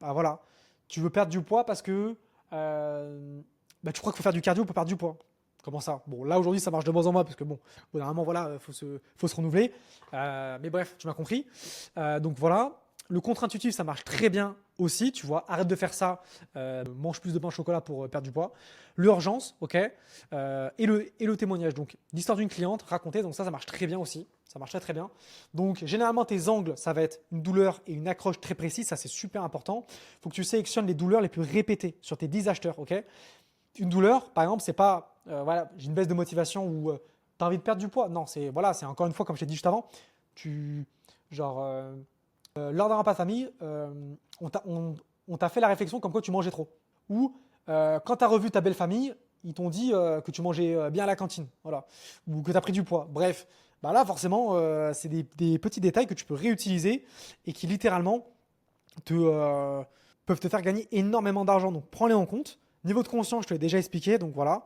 Ah, voilà. Tu veux perdre du poids parce que tu crois qu'il faut faire du cardio pour perdre du poids. Comment ça? Bon, là aujourd'hui ça marche de moins en moins parce que bon, normalement voilà, faut se renouveler. Mais bref, tu m'as compris. Donc voilà, le contre-intuitif ça marche très bien aussi. Tu vois, arrête de faire ça. Mange plus de pain au chocolat pour perdre du poids. L'urgence, ok. Et le témoignage. Donc l'histoire d'une cliente racontée. Donc ça marche très bien aussi. Ça marche très très bien. Donc généralement tes angles, ça va être une douleur et une accroche très précise. Ça c'est super important. Il faut que tu sélectionnes les douleurs les plus répétées sur tes 10 acheteurs, ok. Une douleur, par exemple, c'est pas voilà, j'ai une baisse de motivation ou tu as envie de perdre du poids. Non, c'est voilà, c'est encore une fois, comme je t'ai dit juste avant, tu genre lors d'un repas de famille, on t'a fait la réflexion comme quoi tu mangeais trop. Ou quand tu as revu ta belle famille, ils t'ont dit que tu mangeais bien à la cantine, voilà, ou que tu as pris du poids. Bref, bah là forcément, c'est des petits détails que tu peux réutiliser et qui littéralement peuvent te faire gagner énormément d'argent. Donc prends-les en compte. Niveau de conscience, je te l'ai déjà expliqué, donc voilà.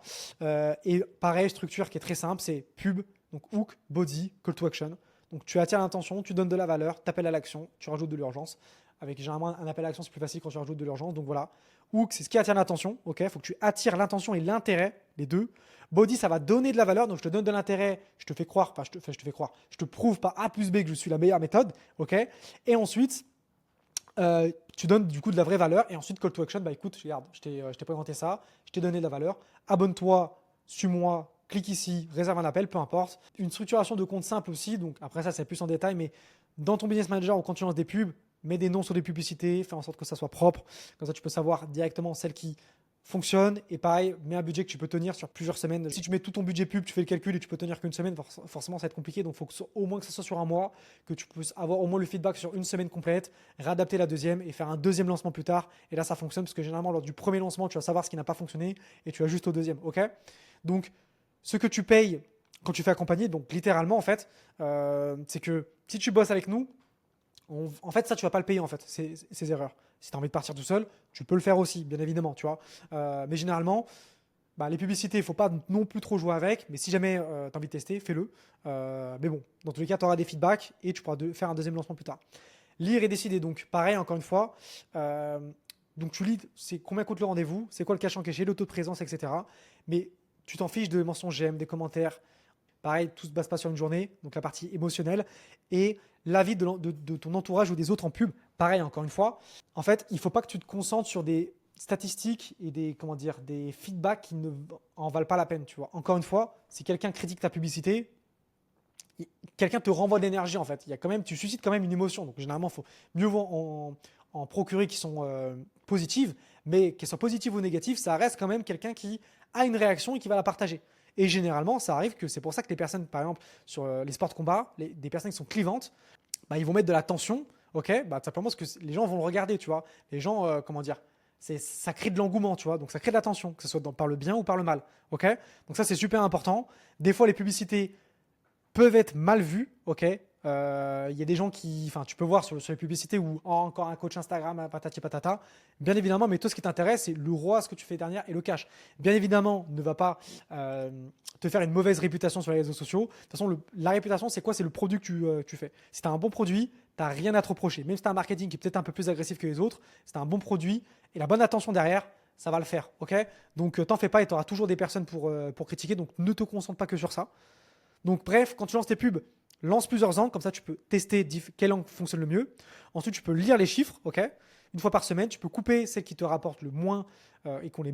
Et pareil, structure qui est très simple, c'est pub, donc hook, body, call to action. Donc tu attires l'attention, tu donnes de la valeur, tu appelles à l'action, tu rajoutes de l'urgence. Avec généralement un appel à l'action, c'est plus facile quand tu rajoutes de l'urgence. Donc voilà. Hook, c'est ce qui attire l'attention. Ok, il faut que tu attires l'attention et l'intérêt, les deux. Body, ça va donner de la valeur. Donc je te donne de l'intérêt, je te fais croire, je te fais croire, je te prouve par A plus B que je suis la meilleure méthode. Ok. Et ensuite, tu donnes du coup de la vraie valeur et ensuite call to action, bah écoute, regarde, je t'ai présenté ça, je t'ai donné de la valeur, abonne-toi, suis-moi, clique ici, réserve un appel, peu importe. Une structuration de compte simple aussi, donc après ça c'est plus en détail, mais dans ton business manager ou quand tu lances des pubs, mets des noms sur des publicités, fais en sorte que ça soit propre, comme ça tu peux savoir directement celle qui fonctionne et pareil, mets un budget que tu peux tenir sur plusieurs semaines. Si tu mets tout ton budget pub, tu fais le calcul et tu peux tenir qu'une semaine, forcément ça va être compliqué, donc il faut au moins que ça soit sur un mois, que tu puisses avoir au moins le feedback sur une semaine complète, réadapter la deuxième et faire un deuxième lancement plus tard. Et là ça fonctionne parce que généralement lors du premier lancement, tu vas savoir ce qui n'a pas fonctionné et tu ajustes au deuxième, ok. Donc ce que tu payes quand tu fais accompagner, donc littéralement en fait, c'est que si tu bosses avec nous, en fait, ça, tu vas pas le payer, en fait, ces erreurs. Si tu as envie de partir tout seul, tu peux le faire aussi, bien évidemment, tu vois. Mais généralement, bah, les publicités, il faut pas non plus trop jouer avec. Mais si jamais tu as envie de tester, fais-le. Mais bon, dans tous les cas, tu auras des feedbacks et tu pourras faire un deuxième lancement plus tard. Lire et décider. Donc, pareil, encore une fois. Donc, tu lis, c'est combien coûte le rendez-vous, c'est quoi le cash encaissé, le taux de présence, etc. Mais tu t'en fiches de mentions j'aime, des commentaires. Pareil, tout se base pas sur une journée, donc la partie émotionnelle et l'avis de ton entourage ou des autres en pub. Pareil, encore une fois, en fait, il ne faut pas que tu te concentres sur des statistiques et des feedbacks qui ne en valent pas la peine, tu vois. Encore une fois, si quelqu'un critique ta publicité, quelqu'un te renvoie de l'énergie en fait. Tu suscites quand même une émotion. Donc généralement, il faut mieux en procurer qui sont positives, mais qu'elles soient positives ou négatives, ça reste quand même quelqu'un qui a une réaction et qui va la partager. Et généralement, ça arrive que c'est pour ça que les personnes, par exemple, sur les sports de combat, des personnes qui sont clivantes, bah, ils vont mettre de la tension, ok, bah, simplement parce que les gens vont le regarder, tu vois. Les gens, comment dire, ça crée de l'engouement, tu vois. Donc ça crée de la tension, que ce soit par le bien ou par le mal, ok. Donc ça, c'est super important. Des fois, les publicités peuvent être mal vues, ok. Il y a des gens enfin, tu peux voir sur les publicités ou encore un coach Instagram, patati patata. Bien évidemment, mais toi, ce qui t'intéresse, c'est le roi, ce que tu fais derrière et le cash. Bien évidemment, ne va pas te faire une mauvaise réputation sur les réseaux sociaux. De toute façon, la réputation, c'est quoi? C'est le produit que tu fais. Si tu as un bon produit, tu n'as rien à te reprocher. Même si tu as un marketing qui est peut-être un peu plus agressif que les autres, si tu as un bon produit et la bonne attention derrière, ça va le faire, ok. Donc, t'en fais pas et tu auras toujours des personnes pour critiquer. Donc, ne te concentre pas que sur ça. Donc bref, quand tu lances tes pubs, lance plusieurs angles, comme ça tu peux tester quel angle fonctionne le mieux. Ensuite, tu peux lire les chiffres, ok. Une fois par semaine, tu peux couper celles qui te rapportent le moins et qui ont les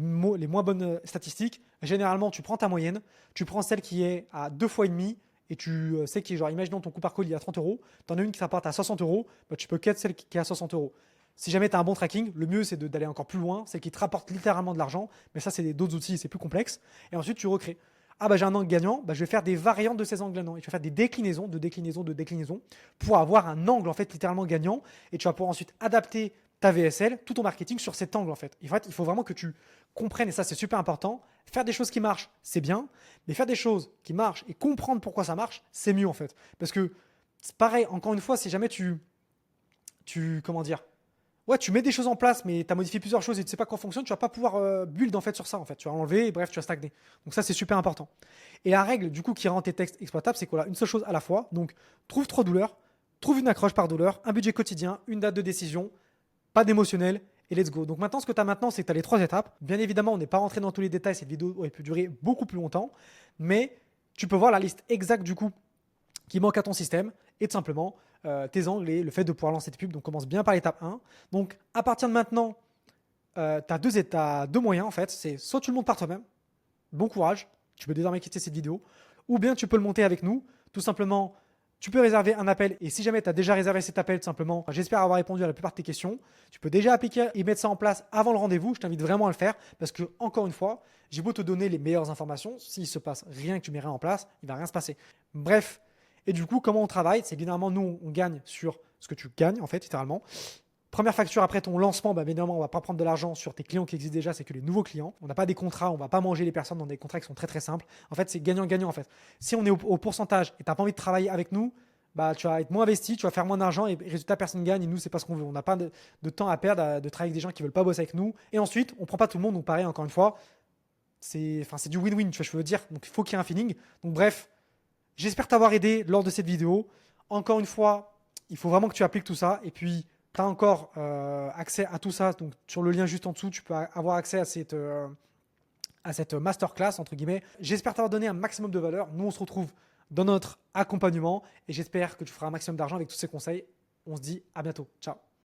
moins bonnes statistiques. Généralement, tu prends ta moyenne, tu prends celle qui est à 2 fois et demi et tu sais qui est genre, imaginons ton coût par colis à 30 euros, tu en as une qui te rapporte à 60 euros, bah, tu peux cut celle qui est à 60 euros. Si jamais tu as un bon tracking, le mieux c'est d'aller encore plus loin, celle qui te rapporte littéralement de l'argent, mais ça c'est d'autres outils, c'est plus complexe. Et ensuite tu recrées. Ah bah j'ai un angle gagnant, bah, je vais faire des variantes de ces angles gagnants. Et tu vas faire des déclinaisons, de déclinaisons, de déclinaisons pour avoir un angle en fait littéralement gagnant. Et tu vas pouvoir ensuite adapter ta VSL, tout ton marketing sur cet angle en fait. En fait, il faut vraiment que tu comprennes, et ça c'est super important, faire des choses qui marchent, c'est bien, mais faire des choses qui marchent et comprendre pourquoi ça marche, c'est mieux en fait. Parce que c'est pareil, encore une fois, si jamais comment dire, Ouais, tu mets des choses en place, mais tu as modifié plusieurs choses et tu sais pas comment fonctionne, tu vas pas pouvoir build en fait sur ça en fait. Tu vas enlever et bref, tu vas stagner. Donc ça, c'est super important. Et la règle du coup qui rend tes textes exploitables, c'est quoi là? Une seule chose à la fois. Donc trouve trois douleurs, trouve une accroche par douleur, un budget quotidien, une date de décision, pas d'émotionnel et let's go. Donc maintenant, ce que tu as maintenant, c'est que tu as les trois étapes. Bien évidemment, on n'est pas rentré dans tous les détails, cette vidéo aurait pu durer beaucoup plus longtemps, mais tu peux voir la liste exacte du coup qui manque à ton système et tout simplement tes angles et le fait de pouvoir lancer tes pubs. Donc commence bien par l'étape 1. Donc à partir de maintenant, tu as deux moyens en fait. C'est soit tu le montes par toi-même, bon courage, tu peux désormais quitter cette vidéo, ou bien tu peux le monter avec nous. Tout simplement, tu peux réserver un appel et si jamais tu as déjà réservé cet appel, tout simplement, j'espère avoir répondu à la plupart de tes questions. Tu peux déjà appliquer et mettre ça en place avant le rendez-vous. Je t'invite vraiment à le faire parce que, encore une fois, j'ai beau te donner les meilleures informations, s'il se passe rien que tu mets rien en place, il va rien se passer. Bref, et du coup, comment on travaille? C'est généralement nous, on gagne sur ce que tu gagnes en fait, littéralement. Première facture après ton lancement, bah, évidemment, on va pas prendre de l'argent sur tes clients qui existent déjà, c'est que les nouveaux clients. On n'a pas des contrats, on va pas manger les personnes dans des contrats qui sont très très simples. En fait, c'est gagnant-gagnant en fait. Si on est au pourcentage et tu n'as pas envie de travailler avec nous, bah, tu vas être moins investi, tu vas faire moins d'argent et résultat, personne gagne. Et nous, c'est pas ce qu'on veut. On n'a pas de temps à perdre de travailler avec des gens qui veulent pas bosser avec nous. Et ensuite, on prend pas tout le monde. Donc, pareil, encore une fois, c'est du win-win, tu vois, je veux dire. Donc, il faut qu'il y ait un feeling. Donc, bref, j'espère t'avoir aidé lors de cette vidéo. Encore une fois, il faut vraiment que tu appliques tout ça. Et puis, tu as encore accès à tout ça. Donc, sur le lien juste en dessous, tu peux avoir accès à cette masterclass, entre guillemets. J'espère t'avoir donné un maximum de valeur. Nous, on se retrouve dans notre accompagnement et j'espère que tu feras un maximum d'argent avec tous ces conseils. On se dit à bientôt. Ciao.